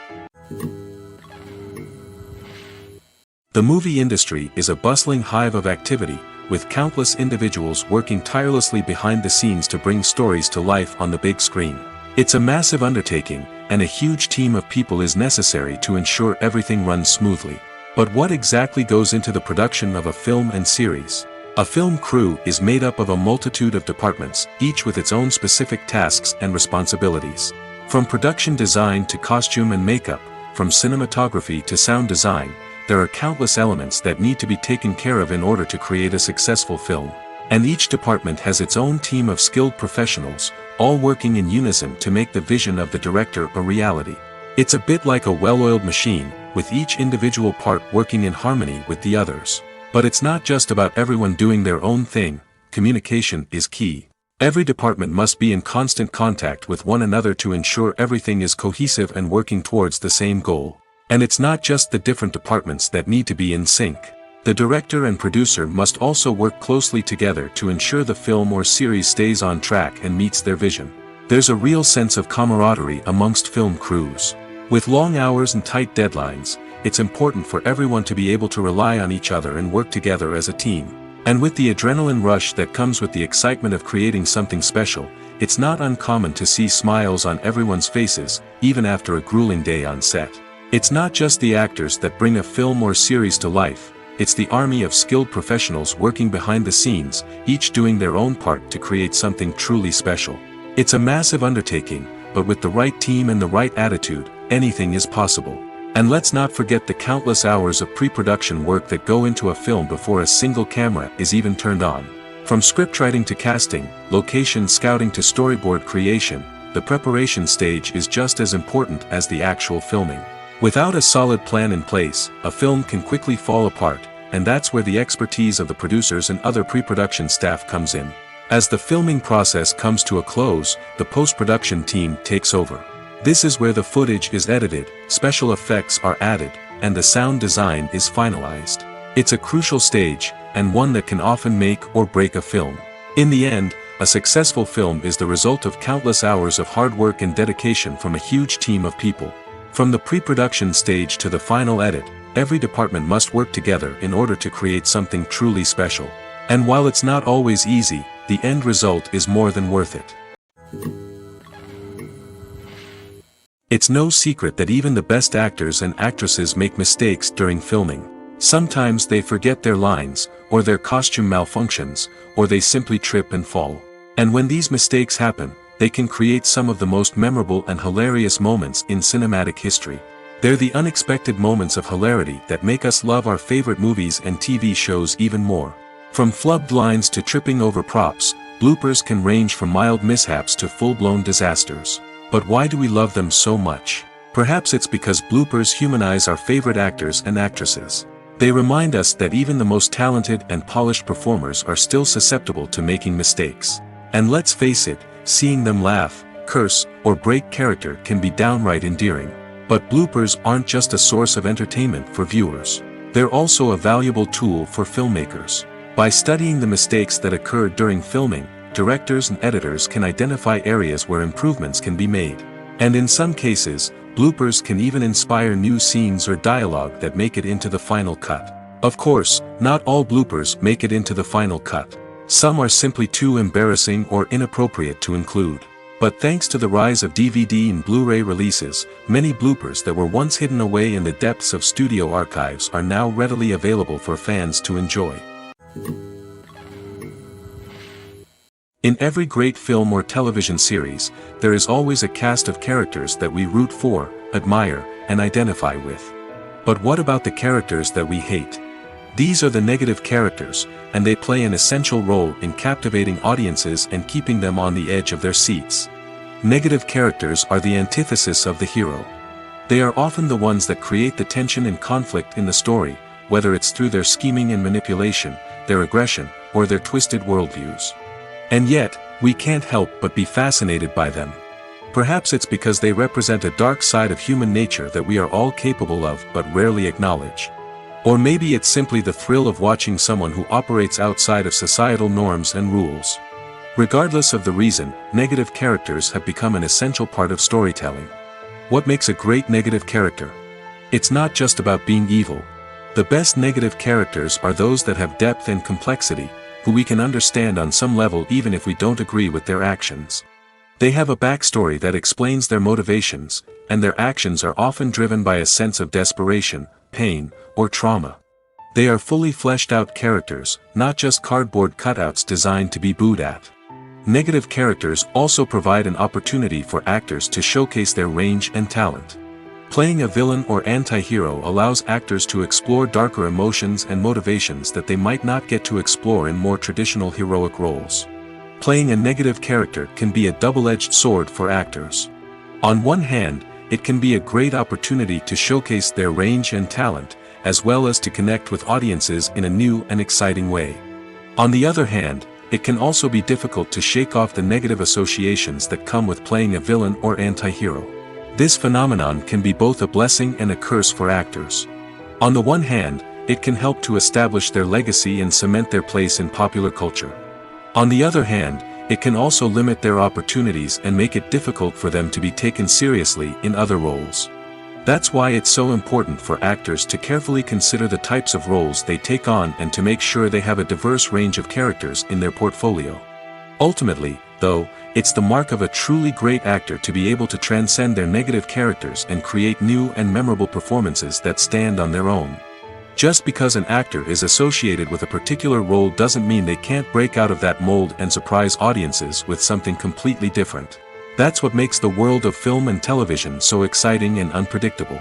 The movie industry is a bustling hive of activity, with countless individuals working tirelessly behind the scenes to bring stories to life on the big screen. It's a massive undertaking, and a huge team of people is necessary to ensure everything runs smoothly. But what exactly goes into the production of a film and series? A film crew is made up of a multitude of departments, each with its own specific tasks and responsibilities. From production design to costume and makeup, from cinematography to sound design, there are countless elements that need to be taken care of in order to create a successful film. And each department has its own team of skilled professionals, all working in unison to make the vision of the director a reality. It's a bit like a well-oiled machine, with each individual part working in harmony with the others. But it's not just about everyone doing their own thing. Communication is key. Every department must be in constant contact with one another to ensure everything is cohesive and working towards the same goal. And it's not just the different departments that need to be in sync. The director and producer must also work closely together to ensure the film or series stays on track and meets their vision. There's a real sense of camaraderie amongst film crews. With long hours and tight deadlines, it's important for everyone to be able to rely on each other and work together as a team. And with the adrenaline rush that comes with the excitement of creating something special, it's not uncommon to see smiles on everyone's faces, even after a grueling day on set. It's not just the actors that bring a film or series to life, it's the army of skilled professionals working behind the scenes, each doing their own part to create something truly special. It's a massive undertaking, but with the right team and the right attitude, anything is possible. And let's not forget the countless hours of pre-production work that go into a film before a single camera is even turned on. From scriptwriting to casting, location scouting to storyboard creation, the preparation stage is just as important as the actual filming. Without a solid plan in place, a film can quickly fall apart, and that's where the expertise of the producers and other pre-production staff comes in. As the filming process comes to a close, the post-production team takes over. This is where the footage is edited, special effects are added, and the sound design is finalized. It's a crucial stage, and one that can often make or break a film. In the end, a successful film is the result of countless hours of hard work and dedication from a huge team of people. From the pre-production stage to the final edit, every department must work together in order to create something truly special. And while it's not always easy, the end result is more than worth it. It's no secret that even the best actors and actresses make mistakes during filming. Sometimes they forget their lines, or their costume malfunctions, or they simply trip and fall. And when these mistakes happen, they can create some of the most memorable and hilarious moments in cinematic history. They're the unexpected moments of hilarity that make us love our favorite movies and TV shows even more. From flubbed lines to tripping over props, bloopers can range from mild mishaps to full-blown disasters. But why do we love them so much? Perhaps it's because bloopers humanize our favorite actors and actresses. They remind us that even the most talented and polished performers are still susceptible to making mistakes. And let's face it, seeing them laugh, curse, or break character can be downright endearing. But bloopers aren't just a source of entertainment for viewers. They're also a valuable tool for filmmakers. By studying the mistakes that occur during filming, directors and editors can identify areas where improvements can be made. And in some cases, bloopers can even inspire new scenes or dialogue that make it into the final cut. Of course, not all bloopers make it into the final cut. Some are simply too embarrassing or inappropriate to include. But thanks to the rise of DVD and Blu-ray releases, many bloopers that were once hidden away in the depths of studio archives are now readily available for fans to enjoy. In every great film or television series, there is always a cast of characters that we root for, admire, and identify with. But what about the characters that we hate? These are the negative characters, and they play an essential role in captivating audiences and keeping them on the edge of their seats. Negative characters are the antithesis of the hero. They are often the ones that create the tension and conflict in the story, whether it's through their scheming and manipulation, their aggression, or their twisted worldviews. And yet, we can't help but be fascinated by them. Perhaps it's because they represent a dark side of human nature that we are all capable of but rarely acknowledge. Or maybe it's simply the thrill of watching someone who operates outside of societal norms and rules. Regardless of the reason, negative characters have become an essential part of storytelling. What makes a great negative character? It's not just about being evil. The best negative characters are those that have depth and complexity, who we can understand on some level even if we don't agree with their actions. They have a backstory that explains their motivations, and their actions are often driven by a sense of desperation, pain, or trauma. They are fully fleshed out characters, not just cardboard cutouts designed to be booed at. Negative characters also provide an opportunity for actors to showcase their range and talent. Playing a villain or anti-hero allows actors to explore darker emotions and motivations that they might not get to explore in more traditional heroic roles. Playing a negative character can be a double-edged sword for actors. On one hand, it can be a great opportunity to showcase their range and talent, as well as to connect with audiences in a new and exciting way. On the other hand, it can also be difficult to shake off the negative associations that come with playing a villain or anti-hero. This phenomenon can be both a blessing and a curse for actors. On the one hand, it can help to establish their legacy and cement their place in popular culture. On the other hand, it can also limit their opportunities and make it difficult for them to be taken seriously in other roles. That's why it's so important for actors to carefully consider the types of roles they take on and to make sure they have a diverse range of characters in their portfolio. Ultimately, though, it's the mark of a truly great actor to be able to transcend their negative characters and create new and memorable performances that stand on their own. Just because an actor is associated with a particular role doesn't mean they can't break out of that mold and surprise audiences with something completely different. That's what makes the world of film and television so exciting and unpredictable.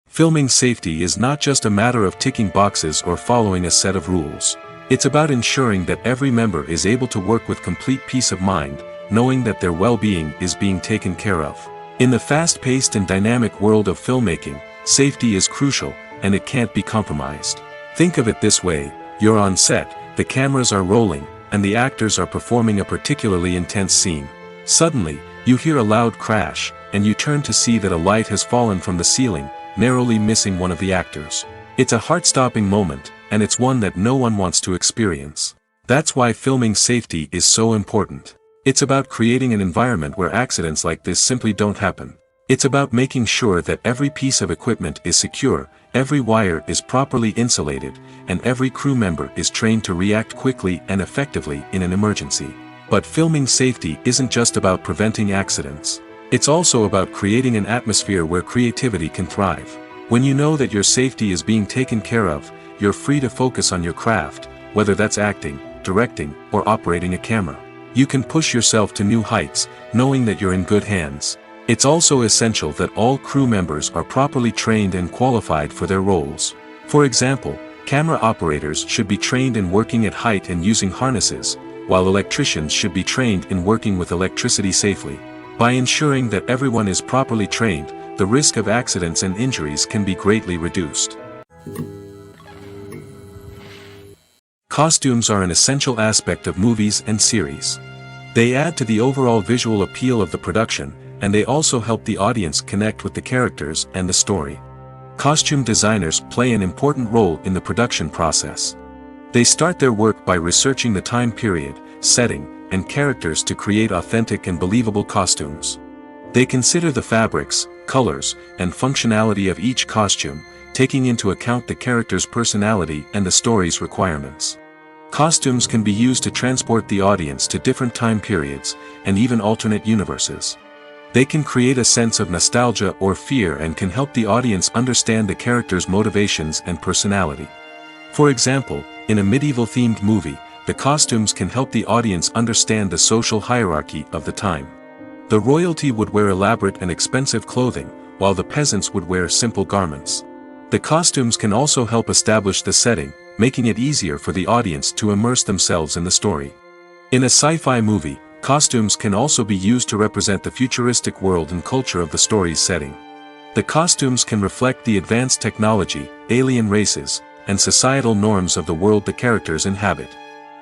Filming safety is not just a matter of ticking boxes or following a set of rules. It's about ensuring that every member is able to work with complete peace of mind, knowing that their well-being is being taken care of. In the fast-paced and dynamic world of filmmaking, safety is crucial, and it can't be compromised. Think of it this way: you're on set, the cameras are rolling, and the actors are performing a particularly intense scene. Suddenly, you hear a loud crash, and you turn to see that a light has fallen from the ceiling, narrowly missing one of the actors. It's a heart-stopping moment, and it's one that no one wants to experience. That's why filming safety is so important. It's about creating an environment where accidents like this simply don't happen. It's about making sure that every piece of equipment is secure, every wire is properly insulated, and every crew member is trained to react quickly and effectively in an emergency. But filming safety isn't just about preventing accidents. It's also about creating an atmosphere where creativity can thrive. When you know that your safety is being taken care of, you're free to focus on your craft, whether that's acting, directing, or operating a camera. You can push yourself to new heights, knowing that you're in good hands. It's also essential that all crew members are properly trained and qualified for their roles. For example, camera operators should be trained in working at height and using harnesses, while electricians should be trained in working with electricity safely. By ensuring that everyone is properly trained, the risk of accidents and injuries can be greatly reduced. Costumes are an essential aspect of movies and series. They add to the overall visual appeal of the production, and they also help the audience connect with the characters and the story. Costume designers play an important role in the production process. They start their work by researching the time period, setting, and characters to create authentic and believable costumes. They consider the fabrics, colors, and functionality of each costume, taking into account the character's personality and the story's requirements. Costumes can be used to transport the audience to different time periods, and even alternate universes. They can create a sense of nostalgia or fear and can help the audience understand the character's motivations and personality. For example, in a medieval-themed movie, the costumes can help the audience understand the social hierarchy of the time. The royalty would wear elaborate and expensive clothing, while the peasants would wear simple garments. The costumes can also help establish the setting, making it easier for the audience to immerse themselves in the story. In a sci-fi movie, costumes can also be used to represent the futuristic world and culture of the story's setting. The costumes can reflect the advanced technology, alien races, and societal norms of the world the characters inhabit.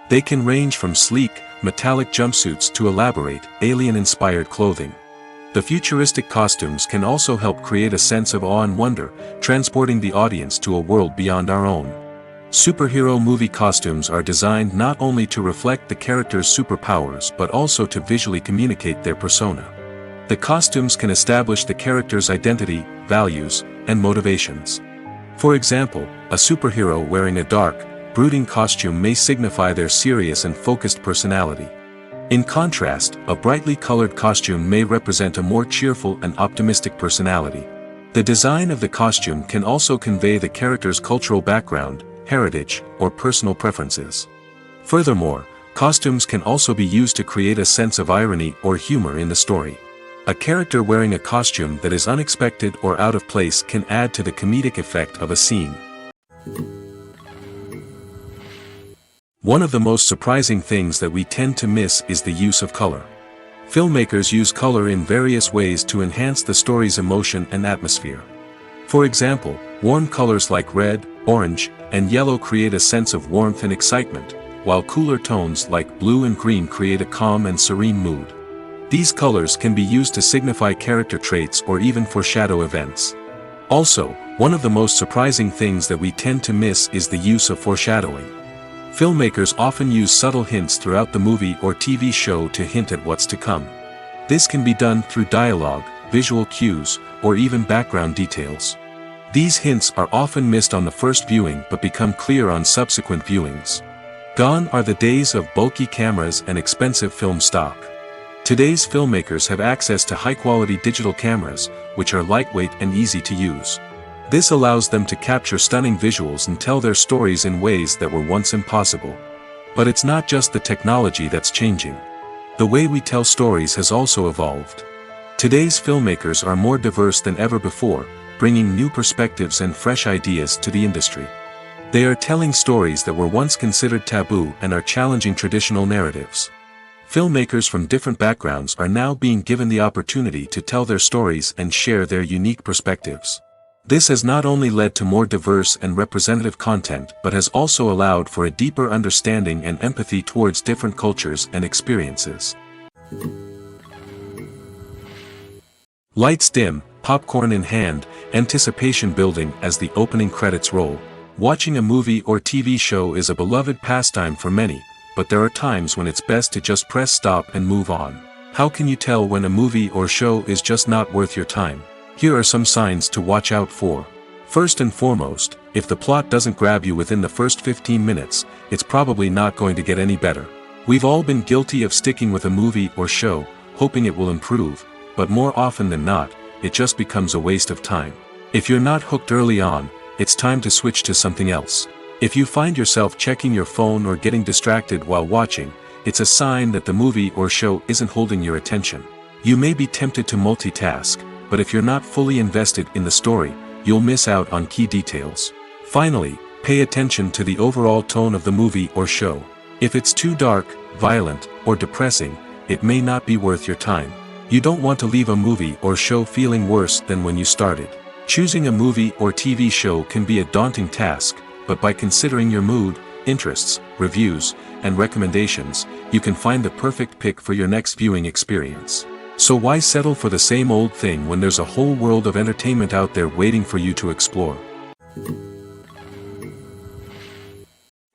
They can range from sleek, metallic jumpsuits to elaborate, alien-inspired clothing. The futuristic costumes can also help create a sense of awe and wonder, transporting the audience to a world beyond our own. Superhero movie costumes are designed not only to reflect the character's superpowers but also to visually communicate their persona. The costumes can establish the character's identity, values, and motivations. For example, a superhero wearing a dark, brooding costume may signify their serious and focused personality. In contrast, a brightly colored costume may represent a more cheerful and optimistic personality. The design of the costume can also convey the character's cultural background, heritage, or personal preferences. Furthermore, costumes can also be used to create a sense of irony or humor in the story. A character wearing a costume that is unexpected or out of place can add to the comedic effect of a scene. One of the most surprising things that we tend to miss is the use of color. Filmmakers use color in various ways to enhance the story's emotion and atmosphere. For example, warm colors like red, orange, and yellow create a sense of warmth and excitement, while cooler tones like blue and green create a calm and serene mood. These colors can be used to signify character traits or even foreshadow events. Also, one of the most surprising things that we tend to miss is the use of foreshadowing. Filmmakers often use subtle hints throughout the movie or TV show to hint at what's to come. This can be done through dialogue, visual cues, or even background details. These hints are often missed on the first viewing but become clear on subsequent viewings. Gone are the days of bulky cameras and expensive film stock. Today's filmmakers have access to high-quality digital cameras, which are lightweight and easy to use. This allows them to capture stunning visuals and tell their stories in ways that were once impossible. But it's not just the technology that's changing. The way we tell stories has also evolved. Today's filmmakers are more diverse than ever before, bringing new perspectives and fresh ideas to the industry. They are telling stories that were once considered taboo and are challenging traditional narratives. Filmmakers from different backgrounds are now being given the opportunity to tell their stories and share their unique perspectives. This has not only led to more diverse and representative content but has also allowed for a deeper understanding and empathy towards different cultures and experiences. Lights dim, popcorn in hand, anticipation building as the opening credits roll. Watching a movie or TV show is a beloved pastime for many, but there are times when it's best to just press stop and move on. How can you tell when a movie or show is just not worth your time? Here are some signs to watch out for. First and foremost, if the plot doesn't grab you within the first 15 minutes, it's probably not going to get any better. We've all been guilty of sticking with a movie or show, hoping it will improve, but more often than not, it just becomes a waste of time. If you're not hooked early on, it's time to switch to something else. If you find yourself checking your phone or getting distracted while watching, it's a sign that the movie or show isn't holding your attention. You may be tempted to multitask, but if you're not fully invested in the story, you'll miss out on key details. Finally, pay attention to the overall tone of the movie or show. If it's too dark, violent, or depressing, it may not be worth your time. You don't want to leave a movie or show feeling worse than when you started. Choosing a movie or TV show can be a daunting task, but by considering your mood, interests, reviews, and recommendations, you can find the perfect pick for your next viewing experience. So why settle for the same old thing when there's a whole world of entertainment out there waiting for you to explore?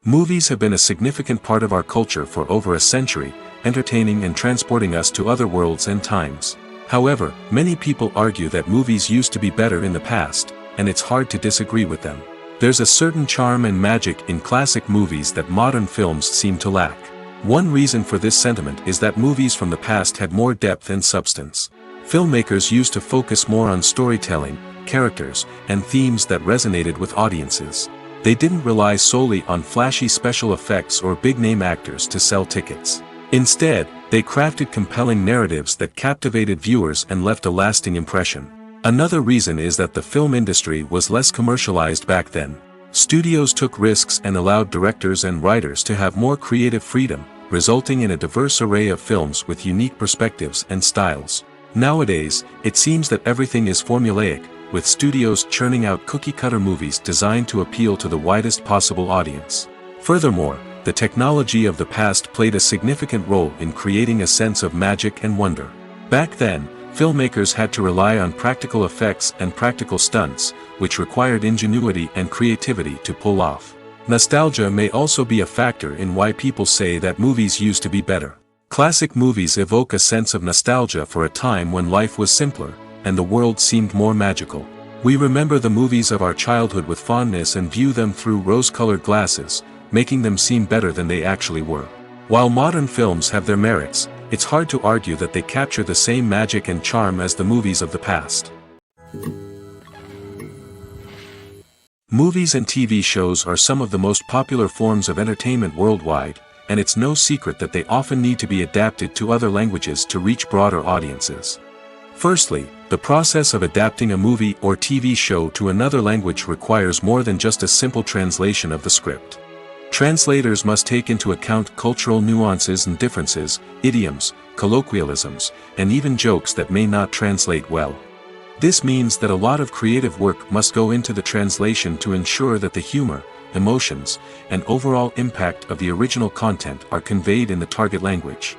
Movies have been a significant part of our culture for over a century, entertaining and transporting us to other worlds and times. However, many people argue that movies used to be better in the past, and it's hard to disagree with them. There's a certain charm and magic in classic movies that modern films seem to lack. One reason for this sentiment is that movies from the past had more depth and substance. Filmmakers used to focus more on storytelling, characters, and themes that resonated with audiences. They didn't rely solely on flashy special effects or big-name actors to sell tickets. Instead, they crafted compelling narratives that captivated viewers and left a lasting impression. Another reason is that the film industry was less commercialized back then. Studios took risks and allowed directors and writers to have more creative freedom, resulting in a diverse array of films with unique perspectives and styles. Nowadays, it seems that everything is formulaic, with studios churning out cookie-cutter movies designed to appeal to the widest possible audience. Furthermore, the technology of the past played a significant role in creating a sense of magic and wonder. Back then, filmmakers had to rely on practical effects and practical stunts, which required ingenuity and creativity to pull off. Nostalgia may also be a factor in why people say that movies used to be better. Classic movies evoke a sense of nostalgia for a time when life was simpler, and the world seemed more magical. We remember the movies of our childhood with fondness and view them through rose-colored glasses, making them seem better than they actually were. While modern films have their merits, it's hard to argue that they capture the same magic and charm as the movies of the past. Movies and TV shows are some of the most popular forms of entertainment worldwide, and it's no secret that they often need to be adapted to other languages to reach broader audiences. Firstly, the process of adapting a movie or TV show to another language requires more than just a simple translation of the script. Translators must take into account cultural nuances and differences, idioms, colloquialisms, and even jokes that may not translate well. This means that a lot of creative work must go into the translation to ensure that the humor, emotions, and overall impact of the original content are conveyed in the target language.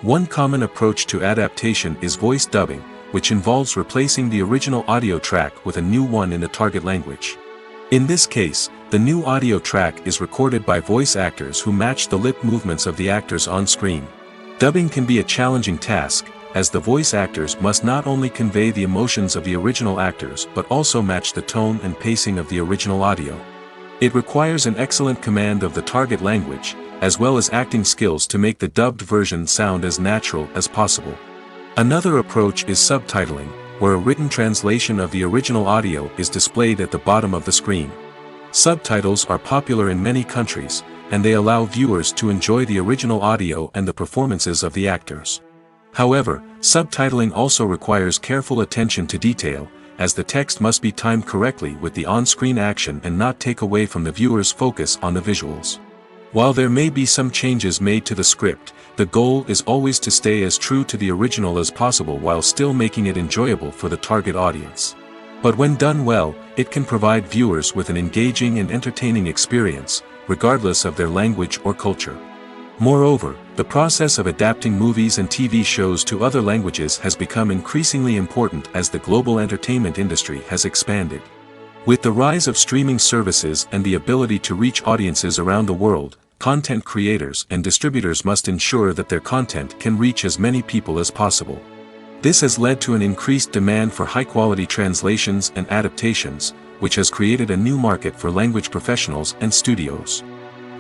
One common approach to adaptation is voice dubbing, which involves replacing the original audio track with a new one in the target language. In this case, the new audio track is recorded by voice actors who match the lip movements of the actors on screen. Dubbing can be a challenging task, as the voice actors must not only convey the emotions of the original actors but also match the tone and pacing of the original audio. It requires an excellent command of the target language, as well as acting skills to make the dubbed version sound as natural as possible. Another approach is subtitling, where a written translation of the original audio is displayed at the bottom of the screen. Subtitles are popular in many countries, and they allow viewers to enjoy the original audio and the performances of the actors. However, subtitling also requires careful attention to detail, as the text must be timed correctly with the on-screen action and not take away from the viewer's focus on the visuals. While there may be some changes made to the script, the goal is always to stay as true to the original as possible while still making it enjoyable for the target audience. But when done well, it can provide viewers with an engaging and entertaining experience, regardless of their language or culture. Moreover, the process of adapting movies and TV shows to other languages has become increasingly important as the global entertainment industry has expanded. With the rise of streaming services and the ability to reach audiences around the world, content creators and distributors must ensure that their content can reach as many people as possible. This has led to an increased demand for high-quality translations and adaptations, which has created a new market for language professionals and studios.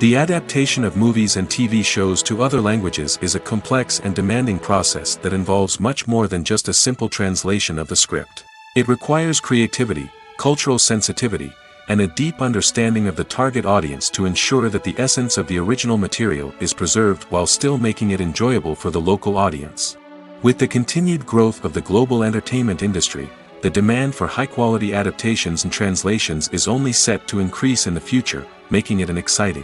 The adaptation of movies and TV shows to other languages is a complex and demanding process that involves much more than just a simple translation of the script. It requires creativity, cultural sensitivity, and a deep understanding of the target audience to ensure that the essence of the original material is preserved while still making it enjoyable for the local audience. With the continued growth of the global entertainment industry, the demand for high-quality adaptations and translations is only set to increase in the future, making it an exciting.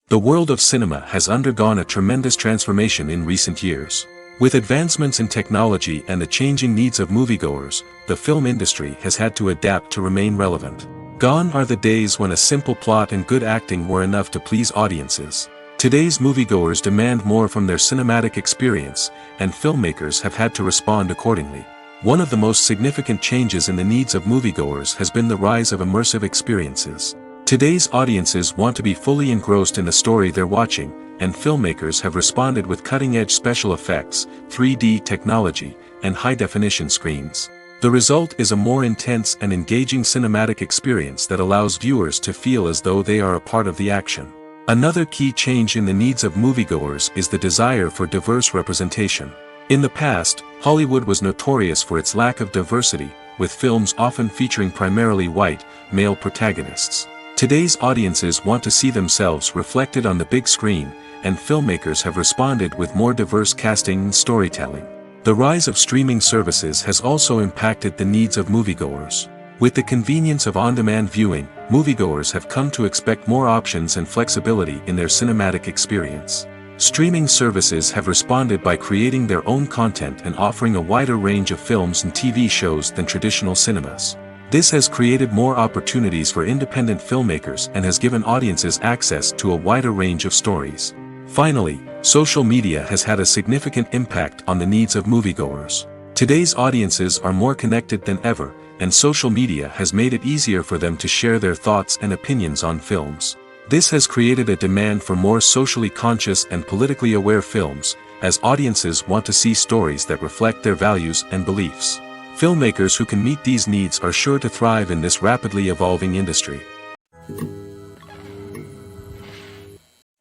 The world of cinema has undergone a tremendous transformation in recent years. With advancements in technology and the changing needs of moviegoers, the film industry has had to adapt to remain relevant. Gone are the days when a simple plot and good acting were enough to please audiences. Today's moviegoers demand more from their cinematic experience, and filmmakers have had to respond accordingly. One of the most significant changes in the needs of moviegoers has been the rise of immersive experiences. Today's audiences want to be fully engrossed in the story they're watching, and filmmakers have responded with cutting-edge special effects, 3D technology, and high-definition screens. The result is a more intense and engaging cinematic experience that allows viewers to feel as though they are a part of the action. Another key change in the needs of moviegoers is the desire for diverse representation. In the past, Hollywood was notorious for its lack of diversity, with films often featuring primarily white, male protagonists. Today's audiences want to see themselves reflected on the big screen, and filmmakers have responded with more diverse casting and storytelling. The rise of streaming services has also impacted the needs of moviegoers. With the convenience of on-demand viewing, moviegoers have come to expect more options and flexibility in their cinematic experience. Streaming services have responded by creating their own content and offering a wider range of films and TV shows than traditional cinemas. This has created more opportunities for independent filmmakers and has given audiences access to a wider range of stories. Finally, social media has had a significant impact on the needs of moviegoers. Today's audiences are more connected than ever, and social media has made it easier for them to share their thoughts and opinions on films. This has created a demand for more socially conscious and politically aware films, as audiences want to see stories that reflect their values and beliefs. Filmmakers who can meet these needs are sure to thrive in this rapidly evolving industry.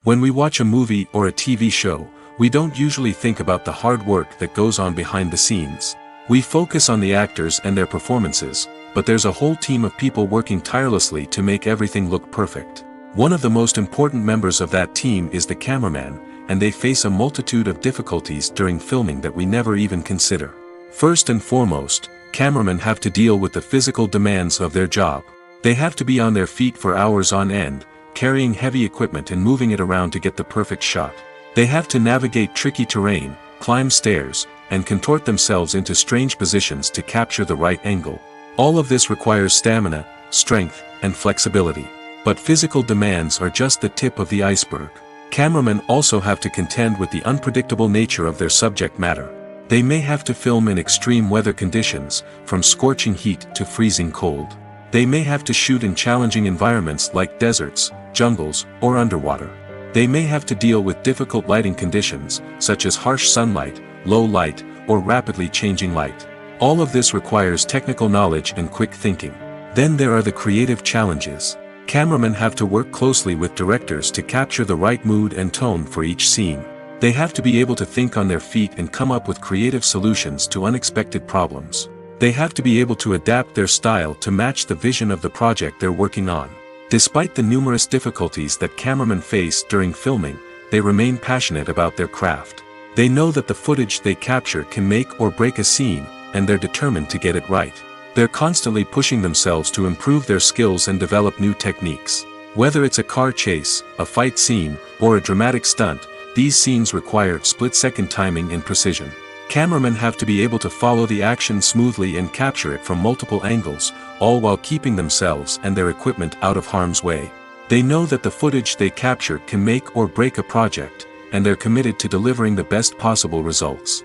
When we watch a movie or a TV show, we don't usually think about the hard work that goes on behind the scenes. We focus on the actors and their performances, but there's a whole team of people working tirelessly to make everything look perfect. One of the most important members of that team is the cameraman, and they face a multitude of difficulties during filming that we never even consider. First and foremost, cameramen have to deal with the physical demands of their job. They have to be on their feet for hours on end, carrying heavy equipment and moving it around to get the perfect shot. They have to navigate tricky terrain, climb stairs, and contort themselves into strange positions to capture the right angle. All of this requires stamina, strength, and flexibility. But physical demands are just the tip of the iceberg. Cameramen also have to contend with the unpredictable nature of their subject matter. They may have to film in extreme weather conditions, from scorching heat to freezing cold. They may have to shoot in challenging environments like deserts, jungles, or underwater. They may have to deal with difficult lighting conditions, such as harsh sunlight, low light, or rapidly changing light. All of this requires technical knowledge and quick thinking. Then there are the creative challenges. Cameramen have to work closely with directors to capture the right mood and tone for each scene. They have to be able to think on their feet and come up with creative solutions to unexpected problems. They have to be able to adapt their style to match the vision of the project they're working on. Despite the numerous difficulties that cameramen face during filming, they remain passionate about their craft. They know that the footage they capture can make or break a scene, and they're determined to get it right. They're constantly pushing themselves to improve their skills and develop new techniques. Whether it's a car chase, a fight scene, or a dramatic stunt, these scenes require split-second timing and precision. Cameramen have to be able to follow the action smoothly and capture it from multiple angles, all while keeping themselves and their equipment out of harm's way. They know that the footage they capture can make or break a project, and they're committed to delivering the best possible results.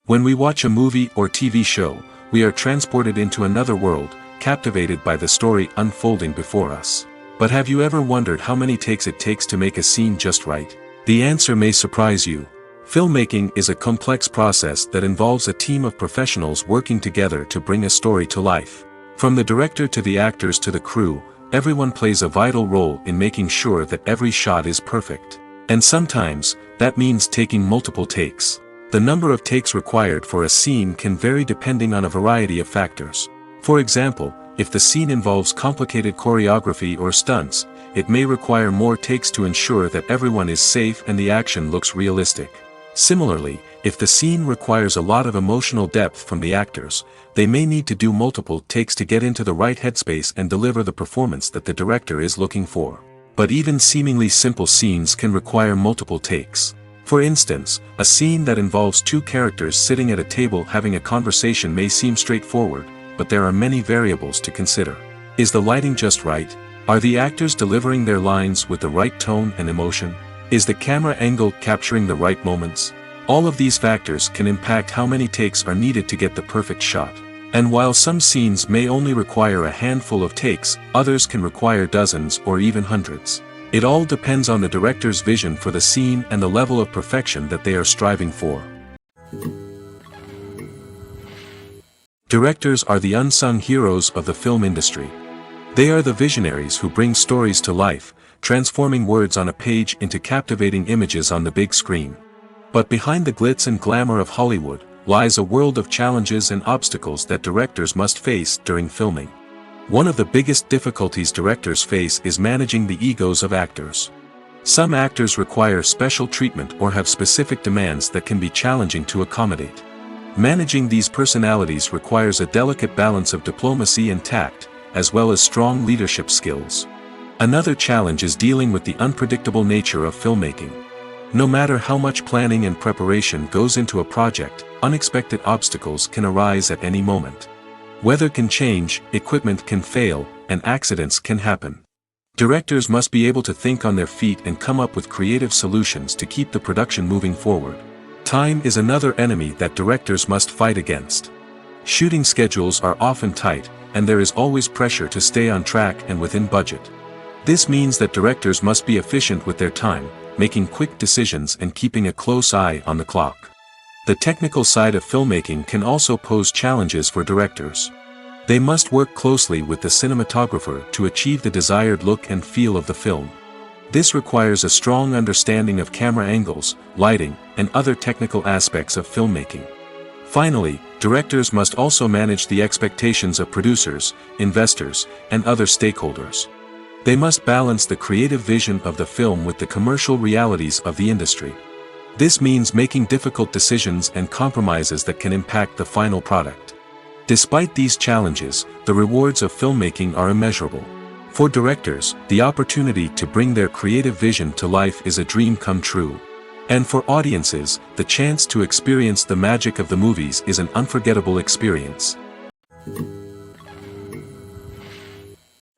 When we watch a movie or TV show, we are transported into another world, captivated by the story unfolding before us. But have you ever wondered how many takes it takes to make a scene just right? The answer may surprise you. Filmmaking is a complex process that involves a team of professionals working together to bring a story to life. From the director to the actors to the crew, everyone plays a vital role in making sure that every shot is perfect. And sometimes, that means taking multiple takes. The number of takes required for a scene can vary depending on a variety of factors. For example, if the scene involves complicated choreography or stunts, it may require more takes to ensure that everyone is safe and the action looks realistic. Similarly, if the scene requires a lot of emotional depth from the actors, they may need to do multiple takes to get into the right headspace and deliver the performance that the director is looking for. But even seemingly simple scenes can require multiple takes. For instance, a scene that involves two characters sitting at a table having a conversation may seem straightforward, but there are many variables to consider. Is the lighting just right? Are the actors delivering their lines with the right tone and emotion? Is the camera angle capturing the right moments? All of these factors can impact how many takes are needed to get the perfect shot. And while some scenes may only require a handful of takes, others can require dozens or even hundreds. It all depends on the director's vision for the scene and the level of perfection that they are striving for. Directors are the unsung heroes of the film industry. They are the visionaries who bring stories to life, transforming words on a page into captivating images on the big screen. But behind the glitz and glamour of Hollywood, lies a world of challenges and obstacles that directors must face during filming. One of the biggest difficulties directors face is managing the egos of actors. Some actors require special treatment or have specific demands that can be challenging to accommodate. Managing these personalities requires a delicate balance of diplomacy and tact, as well as strong leadership skills. Another challenge is dealing with the unpredictable nature of filmmaking. No matter how much planning and preparation goes into a project, unexpected obstacles can arise at any moment. Weather can change, equipment can fail, and accidents can happen. Directors must be able to think on their feet and come up with creative solutions to keep the production moving forward. Time is another enemy that directors must fight against. Shooting schedules are often tight, and there is always pressure to stay on track and within budget. This means that directors must be efficient with their time, making quick decisions and keeping a close eye on the clock. The technical side of filmmaking can also pose challenges for directors. They must work closely with the cinematographer to achieve the desired look and feel of the film. This requires a strong understanding of camera angles, lighting, and other technical aspects of filmmaking. Finally, directors must also manage the expectations of producers, investors, and other stakeholders. They must balance the creative vision of the film with the commercial realities of the industry. This means making difficult decisions and compromises that can impact the final product. Despite these challenges, the rewards of filmmaking are immeasurable. For directors, the opportunity to bring their creative vision to life is a dream come true. And for audiences, the chance to experience the magic of the movies is an unforgettable experience.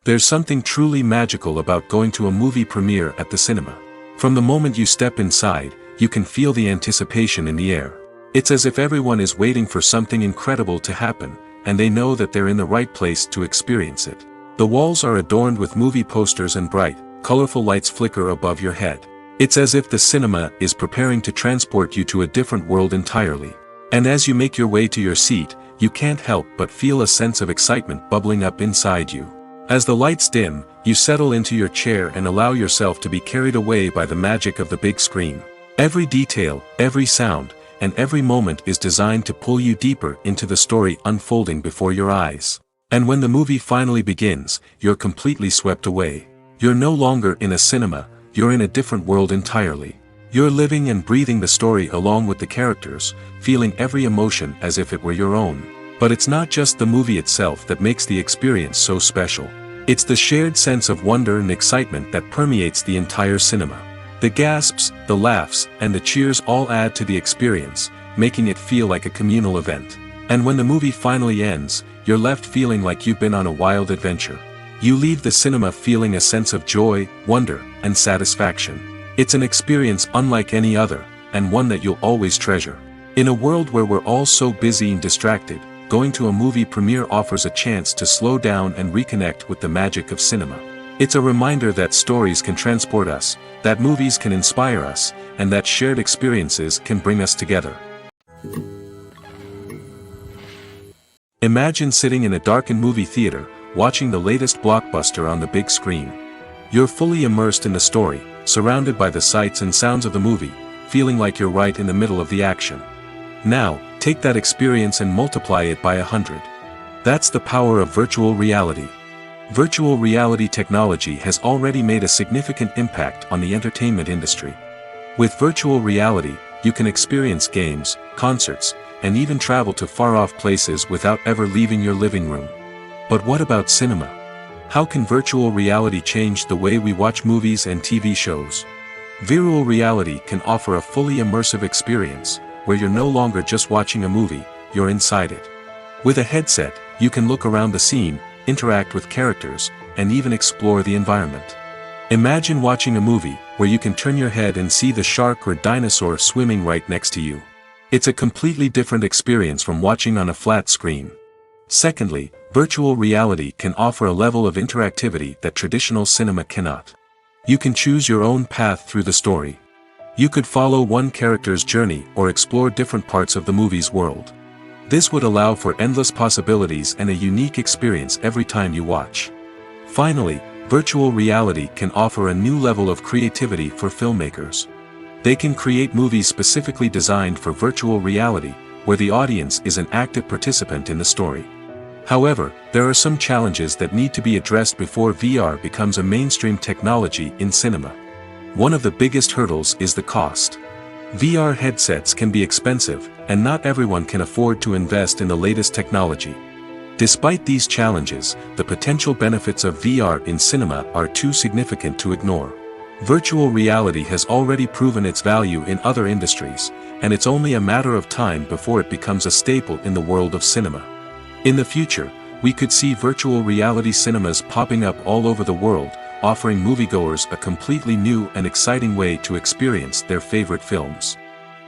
There's something truly magical about going to a movie premiere at the cinema. From the moment you step inside, you can feel the anticipation in the air. It's as if everyone is waiting for something incredible to happen, and they know that they're in the right place to experience it. The walls are adorned with movie posters and bright, colorful lights flicker above your head. It's as if the cinema is preparing to transport you to a different world entirely. And as you make your way to your seat, you can't help but feel a sense of excitement bubbling up inside you. As the lights dim, you settle into your chair and allow yourself to be carried away by the magic of the big screen. Every detail, every sound, and every moment is designed to pull you deeper into the story unfolding before your eyes. And when the movie finally begins, you're completely swept away. You're no longer in a cinema, you're in a different world entirely. You're living and breathing the story along with the characters, feeling every emotion as if it were your own. But it's not just the movie itself that makes the experience so special. It's the shared sense of wonder and excitement that permeates the entire cinema. The gasps, the laughs, and the cheers all add to the experience, making it feel like a communal event. And when the movie finally ends, you're left feeling like you've been on a wild adventure. You leave the cinema feeling a sense of joy, wonder, and satisfaction. It's an experience unlike any other, and one that you'll always treasure. In a world where we're all so busy and distracted, going to a movie premiere offers a chance to slow down and reconnect with the magic of cinema. It's a reminder that stories can transport us, that movies can inspire us, and that shared experiences can bring us together. Imagine sitting in a darkened movie theater, watching the latest blockbuster on the big screen. You're fully immersed in the story, surrounded by the sights and sounds of the movie, feeling like you're right in the middle of the action. Now, take that experience and multiply it by 100. That's the power of virtual reality. Virtual reality technology has already made a significant impact on the entertainment industry. With virtual reality, you can experience games, concerts, and even travel to far-off places without ever leaving your living room. But what about cinema? How can virtual reality change the way we watch movies and TV shows? Virtual reality can offer a fully immersive experience, where you're no longer just watching a movie, you're inside it. With a headset, you can look around the scene, interact with characters, and even explore the environment. Imagine watching a movie where you can turn your head and see the shark or dinosaur swimming right next to you. It's a completely different experience from watching on a flat screen. Secondly, virtual reality can offer a level of interactivity that traditional cinema cannot. You can choose your own path through the story. You could follow one character's journey or explore different parts of the movie's world. This would allow for endless possibilities and a unique experience every time you watch. Finally, virtual reality can offer a new level of creativity for filmmakers. They can create movies specifically designed for virtual reality, where the audience is an active participant in the story. However, there are some challenges that need to be addressed before VR becomes a mainstream technology in cinema. One of the biggest hurdles is the cost. VR headsets can be expensive, and not everyone can afford to invest in the latest technology. Despite these challenges, the potential benefits of VR in cinema are too significant to ignore. Virtual reality has already proven its value in other industries, and it's only a matter of time before it becomes a staple in the world of cinema. In the future, we could see virtual reality cinemas popping up all over the world, offering moviegoers a completely new and exciting way to experience their favorite films.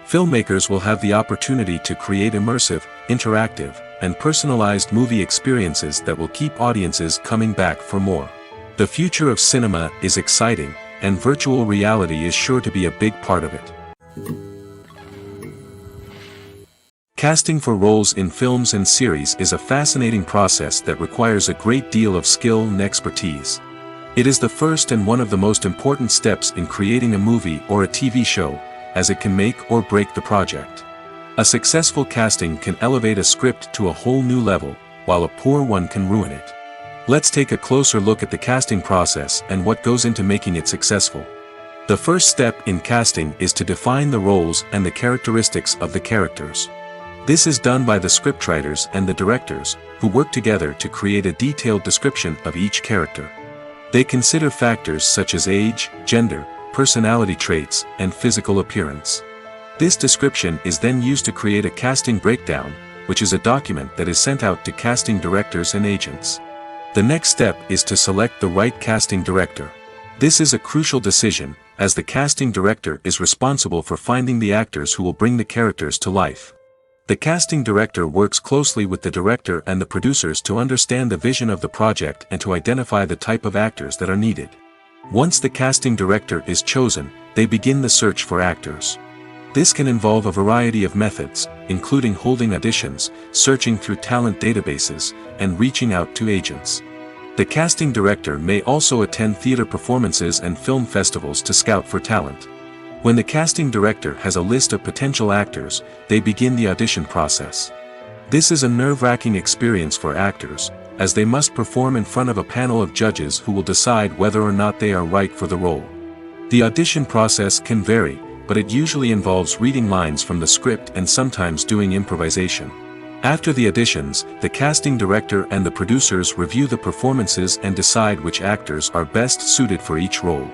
Filmmakers will have the opportunity to create immersive, interactive, and personalized movie experiences that will keep audiences coming back for more. The future of cinema is exciting, and virtual reality is sure to be a big part of it. Casting for roles in films and series is a fascinating process that requires a great deal of skill and expertise. It is the first and one of the most important steps in creating a movie or a TV show, as it can make or break the project. A successful casting can elevate a script to a whole new level, while a poor one can ruin it. Let's take a closer look at the casting process and what goes into making it successful. The first step in casting is to define the roles and the characteristics of the characters. This is done by the scriptwriters and the directors, who work together to create a detailed description of each character. They consider factors such as age, gender, personality traits, and physical appearance. This description is then used to create a casting breakdown, which is a document that is sent out to casting directors and agents. The next step is to select the right casting director. This is a crucial decision, as the casting director is responsible for finding the actors who will bring the characters to life. The casting director works closely with the director and the producers to understand the vision of the project and to identify the type of actors that are needed. Once the casting director is chosen, they begin the search for actors. This can involve a variety of methods, including holding auditions, searching through talent databases, and reaching out to agents. The casting director may also attend theater performances and film festivals to scout for talent. When the casting director has a list of potential actors, they begin the audition process. This is a nerve-wracking experience for actors, as they must perform in front of a panel of judges who will decide whether or not they are right for the role. The audition process can vary, but it usually involves reading lines from the script and sometimes doing improvisation. After the auditions, the casting director and the producers review the performances and decide which actors are best suited for each role.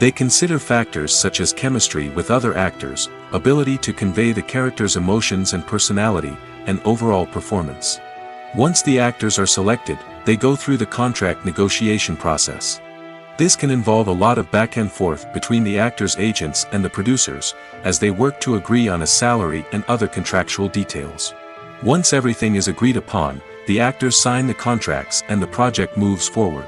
They consider factors such as chemistry with other actors, ability to convey the character's emotions and personality, and overall performance. Once the actors are selected, they go through the contract negotiation process. This can involve a lot of back and forth between the actors' agents and the producers, as they work to agree on a salary and other contractual details. Once everything is agreed upon, the actors sign the contracts and the project moves forward.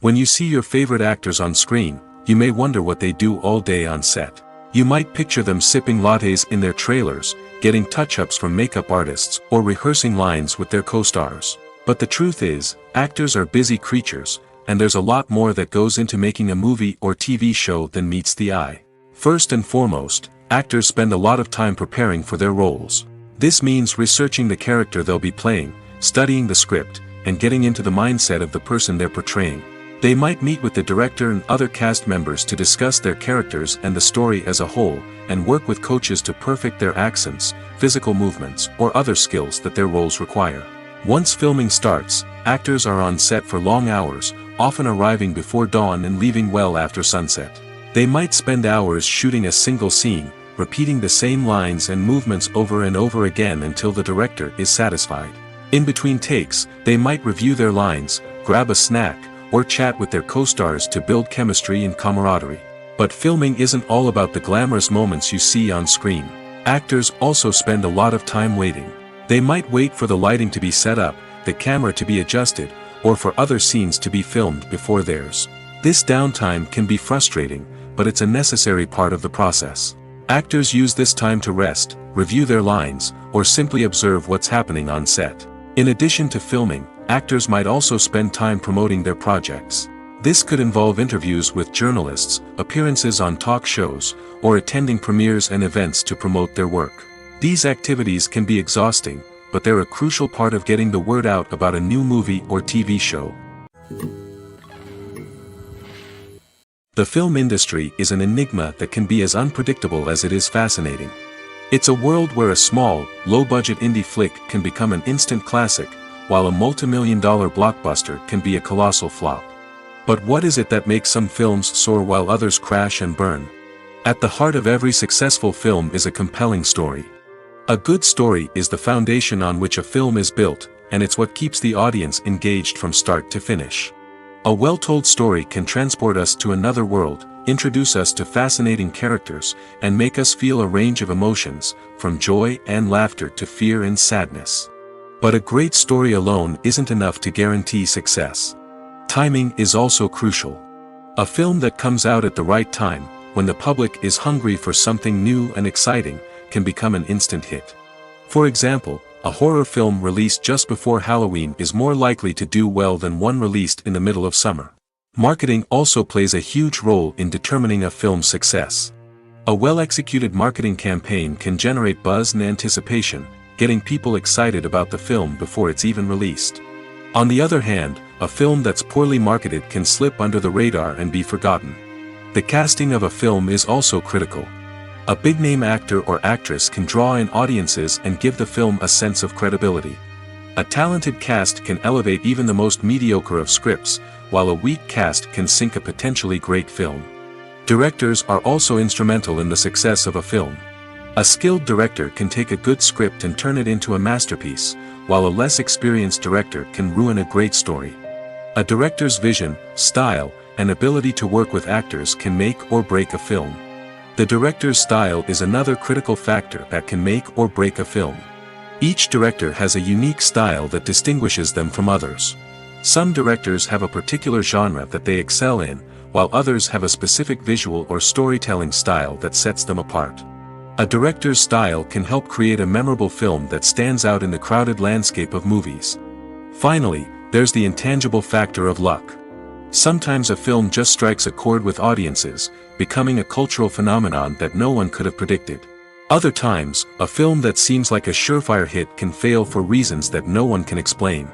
When you see your favorite actors on screen, you may wonder what they do all day on set. You might picture them sipping lattes in their trailers, getting touch-ups from makeup artists, or rehearsing lines with their co-stars. But the truth is, actors are busy creatures, and there's a lot more that goes into making a movie or TV show than meets the eye. First and foremost, actors spend a lot of time preparing for their roles. This means researching the character they'll be playing, studying the script, and getting into the mindset of the person they're portraying. They might meet with the director and other cast members to discuss their characters and the story as a whole, and work with coaches to perfect their accents, physical movements, or other skills that their roles require. Once filming starts, actors are on set for long hours, often arriving before dawn and leaving well after sunset. They might spend hours shooting a single scene, repeating the same lines and movements over and over again until the director is satisfied. In between takes, they might review their lines, grab a snack, or chat with their co-stars to build chemistry and camaraderie. But filming isn't all about the glamorous moments you see on screen. Actors also spend a lot of time waiting. They might wait for the lighting to be set up, the camera to be adjusted, or for other scenes to be filmed before theirs. This downtime can be frustrating, but it's a necessary part of the process. Actors use this time to rest, review their lines, or simply observe what's happening on set. In addition to filming, actors might also spend time promoting their projects. This could involve interviews with journalists, appearances on talk shows, or attending premieres and events to promote their work. These activities can be exhausting, but they're a crucial part of getting the word out about a new movie or TV show. The film industry is an enigma that can be as unpredictable as it is fascinating. It's a world where a small, low-budget indie flick can become an instant classic, while a multi-million-dollar blockbuster can be a colossal flop. But what is it that makes some films soar while others crash and burn? At the heart of every successful film is a compelling story. A good story is the foundation on which a film is built, and it's what keeps the audience engaged from start to finish. A well-told story can transport us to another world, introduce us to fascinating characters, and make us feel a range of emotions, from joy and laughter to fear and sadness. But a great story alone isn't enough to guarantee success. Timing is also crucial. A film that comes out at the right time, when the public is hungry for something new and exciting, can become an instant hit. For example, a horror film released just before Halloween is more likely to do well than one released in the middle of summer. Marketing also plays a huge role in determining a film's success. A well-executed marketing campaign can generate buzz and anticipation, getting people excited about the film before it's even released. On the other hand, a film that's poorly marketed can slip under the radar and be forgotten. The casting of a film is also critical. A big-name actor or actress can draw in audiences and give the film a sense of credibility. A talented cast can elevate even the most mediocre of scripts, while a weak cast can sink a potentially great film. Directors are also instrumental in the success of a film. A skilled director can take a good script and turn it into a masterpiece, while a less experienced director can ruin a great story. A director's vision, style, and ability to work with actors can make or break a film. The director's style is another critical factor that can make or break a film. Each director has a unique style that distinguishes them from others. Some directors have a particular genre that they excel in, while others have a specific visual or storytelling style that sets them apart. A director's style can help create a memorable film that stands out in the crowded landscape of movies. Finally, there's the intangible factor of luck. Sometimes a film just strikes a chord with audiences, becoming a cultural phenomenon that no one could have predicted. Other times, a film that seems like a surefire hit can fail for reasons that no one can explain.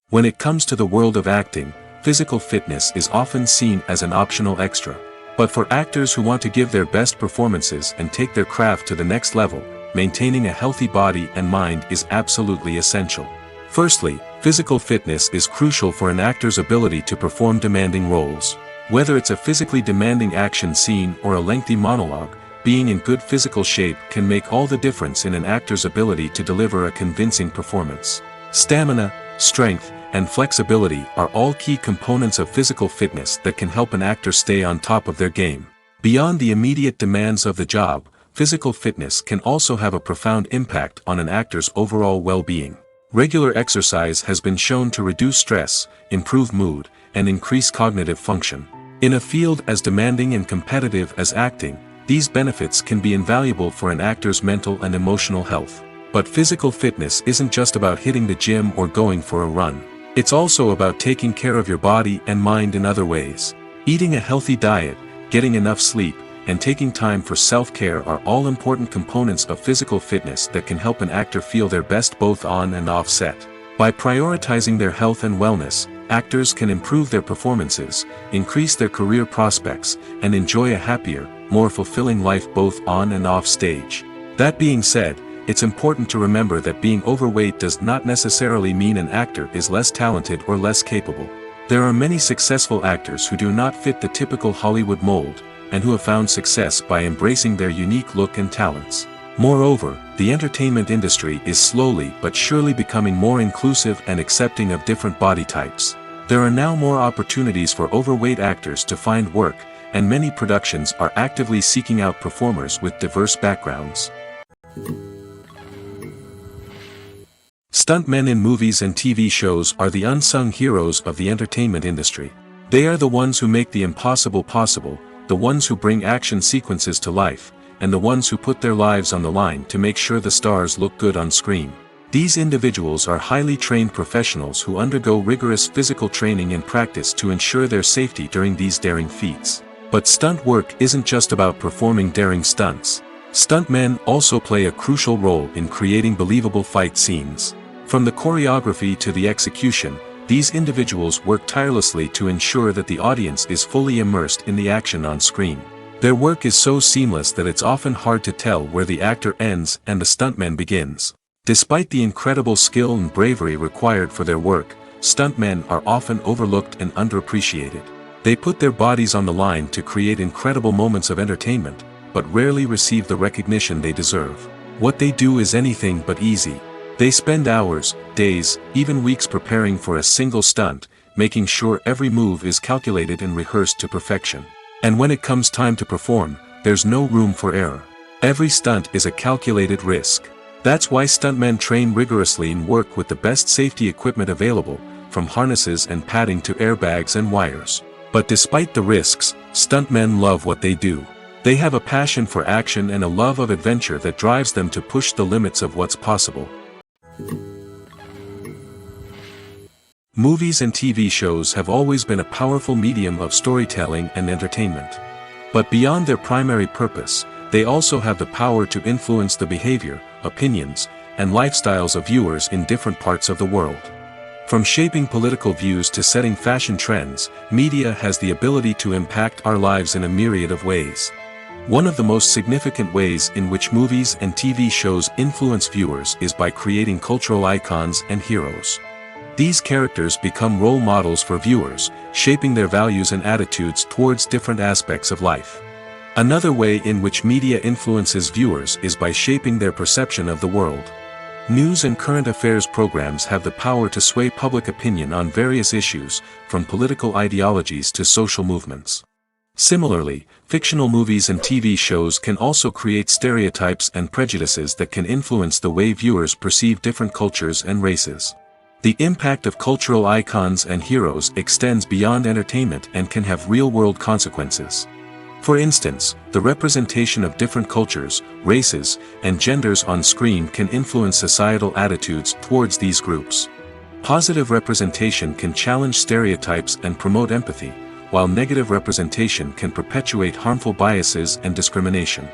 When it comes to the world of acting, physical fitness is often seen as an optional extra. But for actors who want to give their best performances and take their craft to the next level, maintaining a healthy body and mind is absolutely essential. Firstly, physical fitness is crucial for an actor's ability to perform demanding roles. Whether it's a physically demanding action scene or a lengthy monologue, being in good physical shape can make all the difference in an actor's ability to deliver a convincing performance. Stamina, strength, and flexibility are all key components of physical fitness that can help an actor stay on top of their game. Beyond the immediate demands of the job, physical fitness can also have a profound impact on an actor's overall well-being. Regular exercise has been shown to reduce stress, improve mood, and increase cognitive function. In a field as demanding and competitive as acting, These benefits can be invaluable for an actor's mental and emotional health. But physical fitness isn't just about hitting the gym or going for a run. It's also about taking care of your body and mind in other ways. Eating a healthy diet, getting enough sleep, and taking time for self-care are all important components of physical fitness that can help an actor feel their best both on and off set. By prioritizing their health and wellness, actors can improve their performances, increase their career prospects, and enjoy a happier, more fulfilling life both on and off stage. That being said, it's important to remember that being overweight does not necessarily mean an actor is less talented or less capable. There are many successful actors who do not fit the typical Hollywood mold, and who have found success by embracing their unique look and talents. Moreover, the entertainment industry is slowly but surely becoming more inclusive and accepting of different body types. There are now more opportunities for overweight actors to find work, and many productions are actively seeking out performers with diverse backgrounds. Stuntmen in movies and TV shows are the unsung heroes of the entertainment industry. They are the ones who make the impossible possible, the ones who bring action sequences to life, and the ones who put their lives on the line to make sure the stars look good on screen. These individuals are highly trained professionals who undergo rigorous physical training and practice to ensure their safety during these daring feats. But stunt work isn't just about performing daring stunts. Stuntmen also play a crucial role in creating believable fight scenes. From the choreography to the execution, these individuals work tirelessly to ensure that the audience is fully immersed in the action on screen. Their work is so seamless that it's often hard to tell where the actor ends and the stuntman begins. Despite the incredible skill and bravery required for their work, stuntmen are often overlooked and underappreciated. They put their bodies on the line to create incredible moments of entertainment, but rarely receive the recognition they deserve. What they do is anything but easy. They spend hours, days, even weeks preparing for a single stunt, making sure every move is calculated and rehearsed to perfection. And when it comes time to perform, there's no room for error. Every stunt is a calculated risk. That's why stuntmen train rigorously and work with the best safety equipment available, from harnesses and padding to airbags and wires. But despite the risks, stuntmen love what they do. They have a passion for action and a love of adventure that drives them to push the limits of what's possible. Movies and TV shows have always been a powerful medium of storytelling and entertainment. But beyond their primary purpose, they also have the power to influence the behavior, opinions, and lifestyles of viewers in different parts of the world. From shaping political views to setting fashion trends, media has the ability to impact our lives in a myriad of ways. One of the most significant ways in which movies and TV shows influence viewers is by creating cultural icons and heroes. These characters become role models for viewers, shaping their values and attitudes towards different aspects of life. Another way in which media influences viewers is by shaping their perception of the world. News and current affairs programs have the power to sway public opinion on various issues, from political ideologies to social movements. Similarly, fictional movies and TV shows can also create stereotypes and prejudices that can influence the way viewers perceive different cultures and races. The impact of cultural icons and heroes extends beyond entertainment and can have real-world consequences. For instance, the representation of different cultures, races, and genders on screen can influence societal attitudes towards these groups. Positive representation can challenge stereotypes and promote empathy, while negative representation can perpetuate harmful biases and discrimination.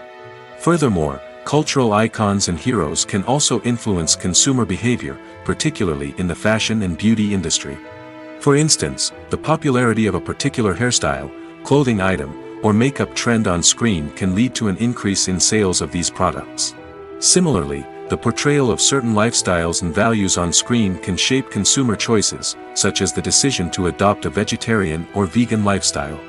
Furthermore, cultural icons and heroes can also influence consumer behavior, particularly in the fashion and beauty industry. For instance, the popularity of a particular hairstyle, clothing item, or makeup trend on screen can lead to an increase in sales of these products. Similarly, the portrayal of certain lifestyles and values on screen can shape consumer choices, such as the decision to adopt a vegetarian or vegan lifestyle.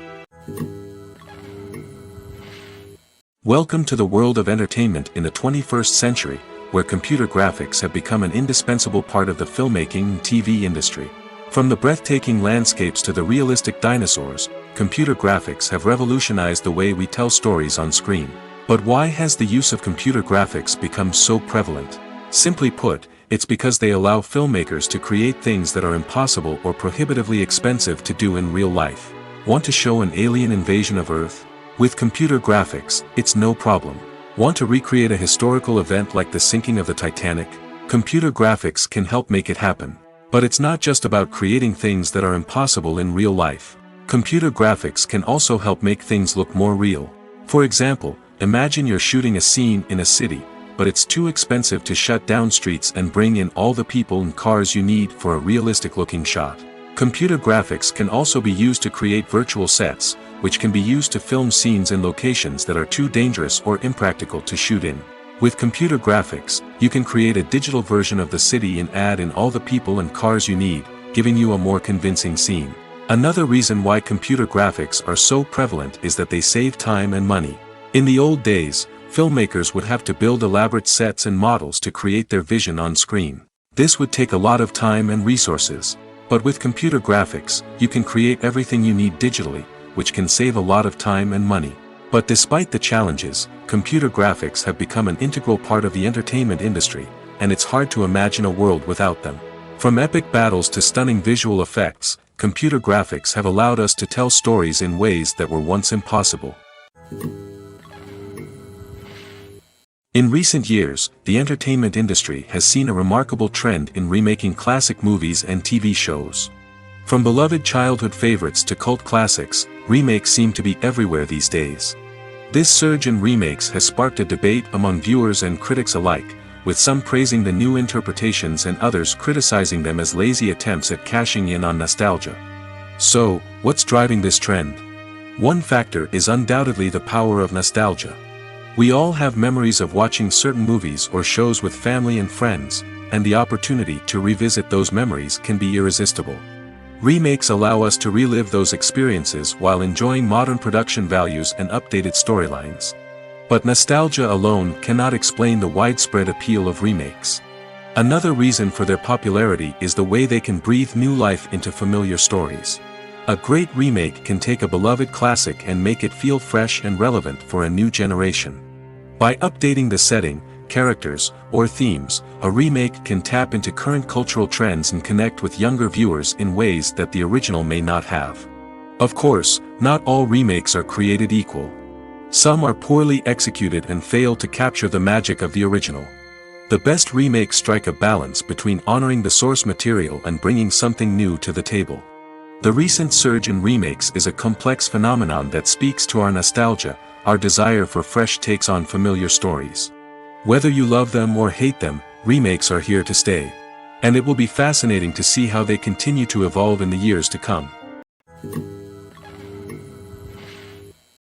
Welcome to the world of entertainment in the 21st century, where computer graphics have become an indispensable part of the filmmaking and TV industry. From the breathtaking landscapes to the realistic dinosaurs, computer graphics have revolutionized the way we tell stories on screen. But why has the use of computer graphics become so prevalent? Simply put, it's because they allow filmmakers to create things that are impossible or prohibitively expensive to do in real life. Want to show an alien invasion of Earth? With computer graphics, it's no problem. Want to recreate a historical event like the sinking of the Titanic? Computer graphics can help make it happen. But it's not just about creating things that are impossible in real life. Computer graphics can also help make things look more real. For example, imagine you're shooting a scene in a city, but it's too expensive to shut down streets and bring in all the people and cars you need for a realistic-looking shot. Computer graphics can also be used to create virtual sets, which can be used to film scenes in locations that are too dangerous or impractical to shoot in. With computer graphics, you can create a digital version of the city and add in all the people and cars you need, giving you a more convincing scene. Another reason why computer graphics are so prevalent is that they save time and money. In the old days, filmmakers would have to build elaborate sets and models to create their vision on screen. This would take a lot of time and resources. But with computer graphics, you can create everything you need digitally, which can save a lot of time and money. But despite the challenges, computer graphics have become an integral part of the entertainment industry, and it's hard to imagine a world without them. From epic battles to stunning visual effects, computer graphics have allowed us to tell stories in ways that were once impossible. In recent years, the entertainment industry has seen a remarkable trend in remaking classic movies and TV shows. From beloved childhood favorites to cult classics, remakes seem to be everywhere these days. This surge in remakes has sparked a debate among viewers and critics alike, with some praising the new interpretations and others criticizing them as lazy attempts at cashing in on nostalgia. So, what's driving this trend? One factor is undoubtedly the power of nostalgia. We all have memories of watching certain movies or shows with family and friends, and the opportunity to revisit those memories can be irresistible. Remakes allow us to relive those experiences while enjoying modern production values and updated storylines. But nostalgia alone cannot explain the widespread appeal of remakes. Another reason for their popularity is the way they can breathe new life into familiar stories. A great remake can take a beloved classic and make it feel fresh and relevant for a new generation. By updating the setting, characters, or themes, a remake can tap into current cultural trends and connect with younger viewers in ways that the original may not have. Of course, not all remakes are created equal. Some are poorly executed and fail to capture the magic of the original. The best remakes strike a balance between honoring the source material and bringing something new to the table. The recent surge in remakes is a complex phenomenon that speaks to our nostalgia, our desire for fresh takes on familiar stories. Whether you love them or hate them, remakes are here to stay. And it will be fascinating to see how they continue to evolve in the years to come.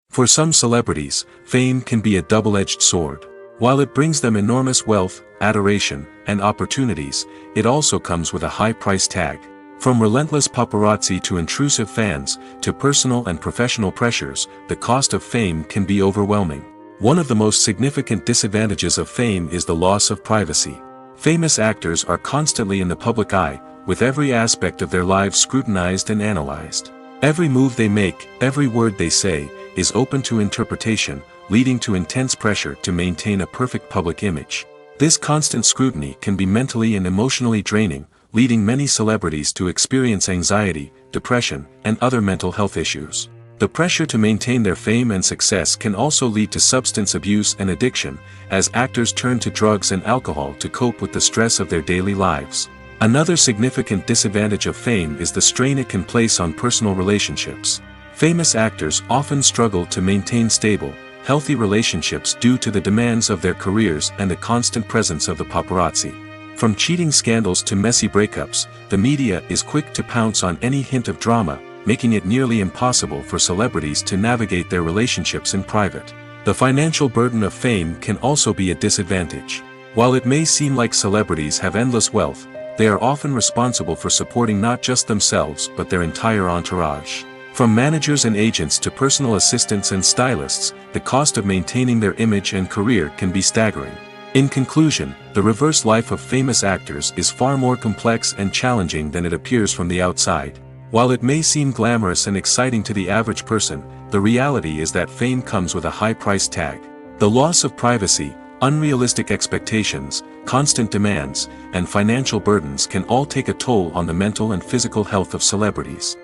For some celebrities, fame can be a double-edged sword. While it brings them enormous wealth, adoration, and opportunities, it also comes with a high price tag. From relentless paparazzi to intrusive fans, to personal and professional pressures, the cost of fame can be overwhelming. One of the most significant disadvantages of fame is the loss of privacy. Famous actors are constantly in the public eye, with every aspect of their lives scrutinized and analyzed. Every move they make, every word they say, is open to interpretation, leading to intense pressure to maintain a perfect public image. This constant scrutiny can be mentally and emotionally draining, leading many celebrities to experience anxiety, depression, and other mental health issues. The pressure to maintain their fame and success can also lead to substance abuse and addiction, as actors turn to drugs and alcohol to cope with the stress of their daily lives. Another significant disadvantage of fame is the strain it can place on personal relationships. Famous actors often struggle to maintain stable, healthy relationships due to the demands of their careers and the constant presence of the paparazzi. From cheating scandals to messy breakups, the media is quick to pounce on any hint of drama, making it nearly impossible for celebrities to navigate their relationships in private. The financial burden of fame can also be a disadvantage. While it may seem like celebrities have endless wealth, they are often responsible for supporting not just themselves but their entire entourage. From managers and agents to personal assistants and stylists, the cost of maintaining their image and career can be staggering. In conclusion, the reverse life of famous actors is far more complex and challenging than it appears from the outside. While it may seem glamorous and exciting to the average person, the reality is that fame comes with a high price tag. The loss of privacy, unrealistic expectations, constant demands, and financial burdens can all take a toll on the mental and physical health of celebrities.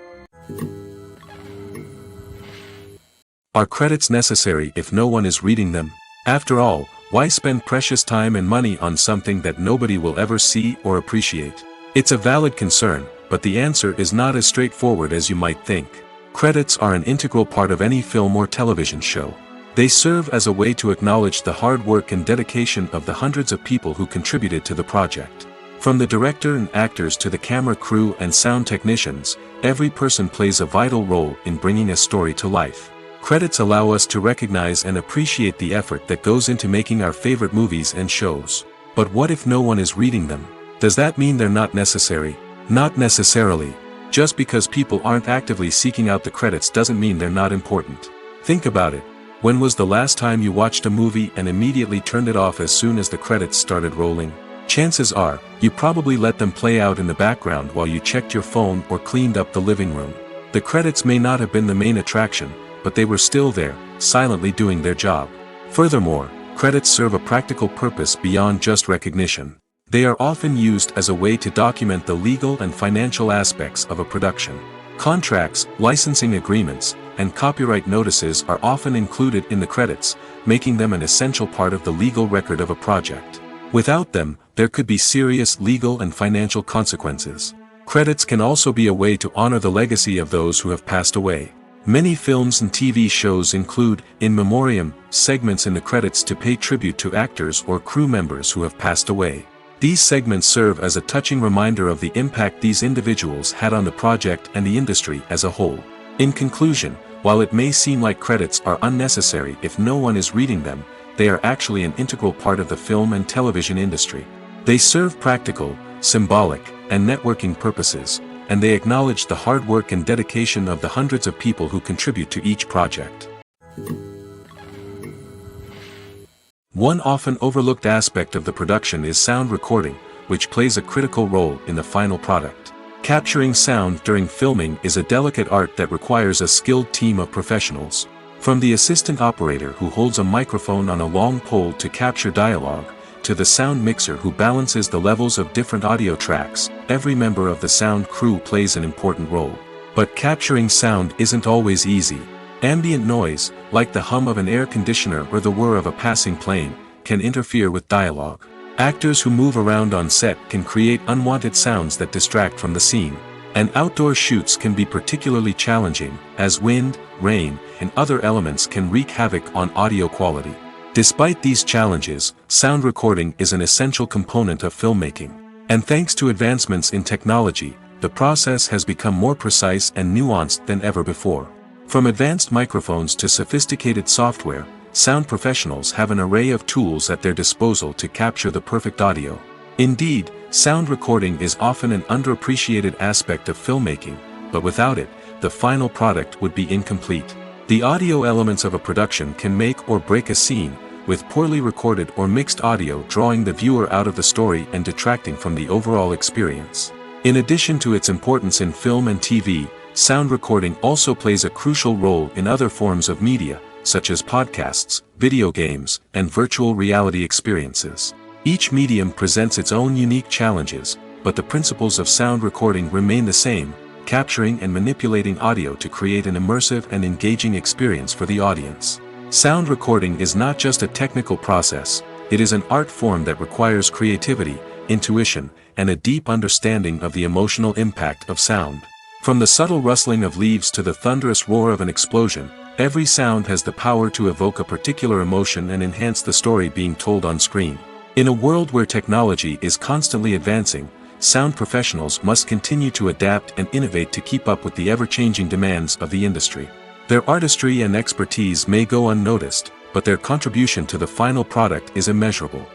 Are credits necessary if no one is reading them? After all, why spend precious time and money on something that nobody will ever see or appreciate? It's a valid concern, but the answer is not as straightforward as you might think. Credits are an integral part of any film or television show. They serve as a way to acknowledge the hard work and dedication of the hundreds of people who contributed to the project. From the director and actors to the camera crew and sound technicians, every person plays a vital role in bringing a story to life. Credits allow us to recognize and appreciate the effort that goes into making our favorite movies and shows. But what if no one is reading them? Does that mean they're not necessary? Not necessarily. Just because people aren't actively seeking out the credits doesn't mean they're not important. Think about it. When was the last time you watched a movie and immediately turned it off as soon as the credits started rolling? Chances are, you probably let them play out in the background while you checked your phone or cleaned up the living room. The credits may not have been the main attraction, but they were still there, silently doing their job. Furthermore, credits serve a practical purpose beyond just recognition. They are often used as a way to document the legal and financial aspects of a production. Contracts, licensing agreements, and copyright notices are often included in the credits, making them an essential part of the legal record of a project. Without them, there could be serious legal and financial consequences. Credits can also be a way to honor the legacy of those who have passed away. Many films and TV shows include, in memoriam, segments in the credits to pay tribute to actors or crew members who have passed away. These segments serve as a touching reminder of the impact these individuals had on the project and the industry as a whole. In conclusion, while it may seem like credits are unnecessary if no one is reading them, they are actually an integral part of the film and television industry. They serve practical, symbolic, and networking purposes, and they acknowledge the hard work and dedication of the hundreds of people who contribute to each project. One often overlooked aspect of the production is sound recording, which plays a critical role in the final product. Capturing sound during filming is a delicate art that requires a skilled team of professionals. From the assistant operator who holds a microphone on a long pole to capture dialogue, to the sound mixer who balances the levels of different audio tracks, every member of the sound crew plays an important role. But capturing sound isn't always easy. Ambient noise, like the hum of an air conditioner or the whir of a passing plane, can interfere with dialogue. Actors who move around on set can create unwanted sounds that distract from the scene. And outdoor shoots can be particularly challenging, as wind, rain, and other elements can wreak havoc on audio quality. Despite these challenges, sound recording is an essential component of filmmaking. And thanks to advancements in technology, the process has become more precise and nuanced than ever before. From advanced microphones to sophisticated software, sound professionals have an array of tools at their disposal to capture the perfect audio. Indeed, sound recording is often an underappreciated aspect of filmmaking, but without it, the final product would be incomplete. The audio elements of a production can make or break a scene, with poorly recorded or mixed audio drawing the viewer out of the story and detracting from the overall experience. In addition to its importance in film and TV, sound recording also plays a crucial role in other forms of media, such as podcasts, video games, and virtual reality experiences. Each medium presents its own unique challenges, but the principles of sound recording remain the same, capturing and manipulating audio to create an immersive and engaging experience for the audience. Sound recording is not just a technical process, it is an art form that requires creativity, intuition, and a deep understanding of the emotional impact of sound. From the subtle rustling of leaves to the thunderous roar of an explosion, every sound has the power to evoke a particular emotion and enhance the story being told on screen. In a world where technology is constantly advancing, sound professionals must continue to adapt and innovate to keep up with the ever-changing demands of the industry. Their artistry and expertise may go unnoticed, but their contribution to the final product is immeasurable.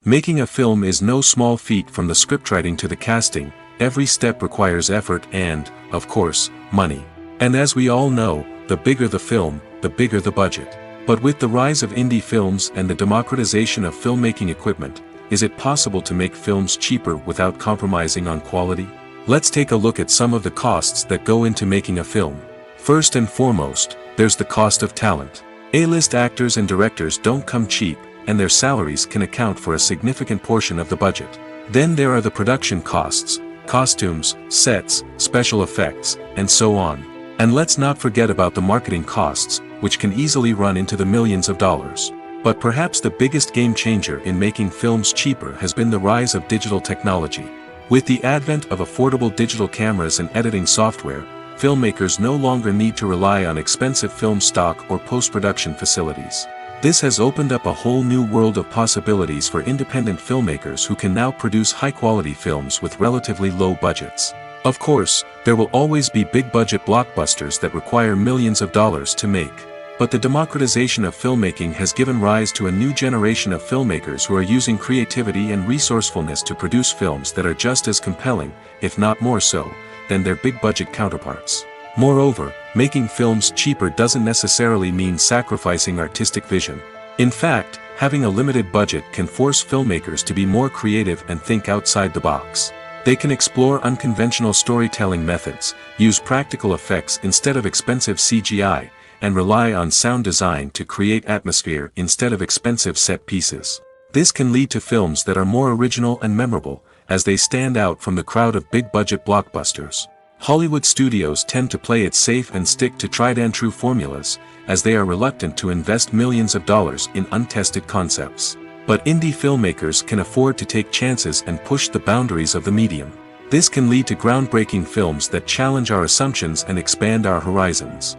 Making a film is no small feat. From the scriptwriting to the casting, every step requires effort and, of course, money. And as we all know, the bigger the film, the bigger the budget. But with the rise of indie films and the democratization of filmmaking equipment, is it possible to make films cheaper without compromising on quality? Let's take a look at some of the costs that go into making a film. First and foremost, there's the cost of talent. A-list actors and directors don't come cheap, and their salaries can account for a significant portion of the budget. Then there are the production costs, costumes, sets, special effects, and so on. And let's not forget about the marketing costs, which can easily run into the millions of dollars. But perhaps the biggest game changer in making films cheaper has been the rise of digital technology. With the advent of affordable digital cameras and editing software, filmmakers no longer need to rely on expensive film stock or post-production facilities. This has opened up a whole new world of possibilities for independent filmmakers who can now produce high-quality films with relatively low budgets. Of course, there will always be big-budget blockbusters that require millions of dollars to make. But the democratization of filmmaking has given rise to a new generation of filmmakers who are using creativity and resourcefulness to produce films that are just as compelling, if not more so, than their big-budget counterparts. Moreover, making films cheaper doesn't necessarily mean sacrificing artistic vision. In fact, having a limited budget can force filmmakers to be more creative and think outside the box. They can explore unconventional storytelling methods, use practical effects instead of expensive CGI, and rely on sound design to create atmosphere instead of expensive set pieces. This can lead to films that are more original and memorable, as they stand out from the crowd of big-budget blockbusters. Hollywood studios tend to play it safe and stick to tried-and-true formulas, as they are reluctant to invest millions of dollars in untested concepts. But indie filmmakers can afford to take chances and push the boundaries of the medium. This can lead to groundbreaking films that challenge our assumptions and expand our horizons.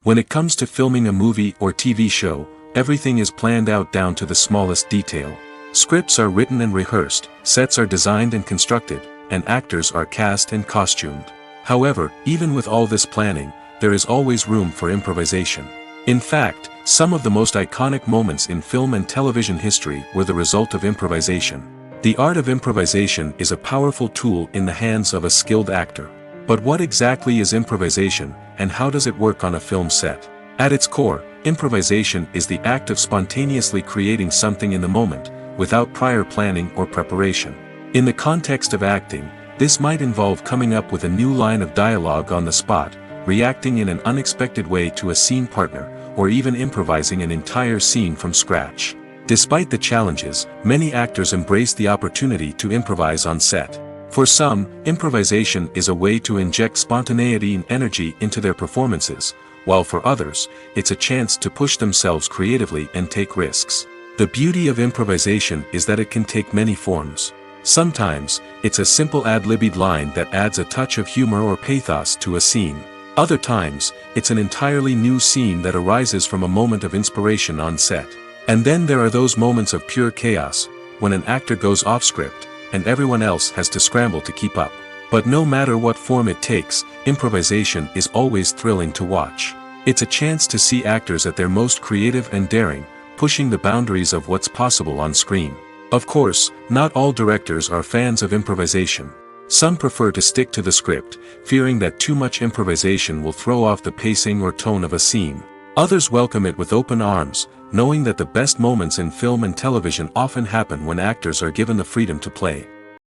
When it comes to filming a movie or TV show, everything is planned out down to the smallest detail. Scripts are written and rehearsed, sets are designed and constructed, and actors are cast and costumed. However, even with all this planning, there is always room for improvisation. In fact, some of the most iconic moments in film and television history were the result of improvisation. The art of improvisation is a powerful tool in the hands of a skilled actor. But what exactly is improvisation, and how does it work on a film set? At its core, improvisation is the act of spontaneously creating something in the moment, without prior planning or preparation. In the context of acting, this might involve coming up with a new line of dialogue on the spot, reacting in an unexpected way to a scene partner, or even improvising an entire scene from scratch. Despite the challenges, many actors embrace the opportunity to improvise on set. For some, improvisation is a way to inject spontaneity and energy into their performances, while for others, it's a chance to push themselves creatively and take risks. The beauty of improvisation is that it can take many forms. Sometimes, it's a simple ad-libbed line that adds a touch of humor or pathos to a scene. Other times, it's an entirely new scene that arises from a moment of inspiration on set. And then there are those moments of pure chaos, when an actor goes off script, and everyone else has to scramble to keep up. But no matter what form it takes, improvisation is always thrilling to watch. It's a chance to see actors at their most creative and daring, pushing the boundaries of what's possible on screen. Of course, not all directors are fans of improvisation. Some prefer to stick to the script, fearing that too much improvisation will throw off the pacing or tone of a scene. Others welcome it with open arms, knowing that the best moments in film and television often happen when actors are given the freedom to play.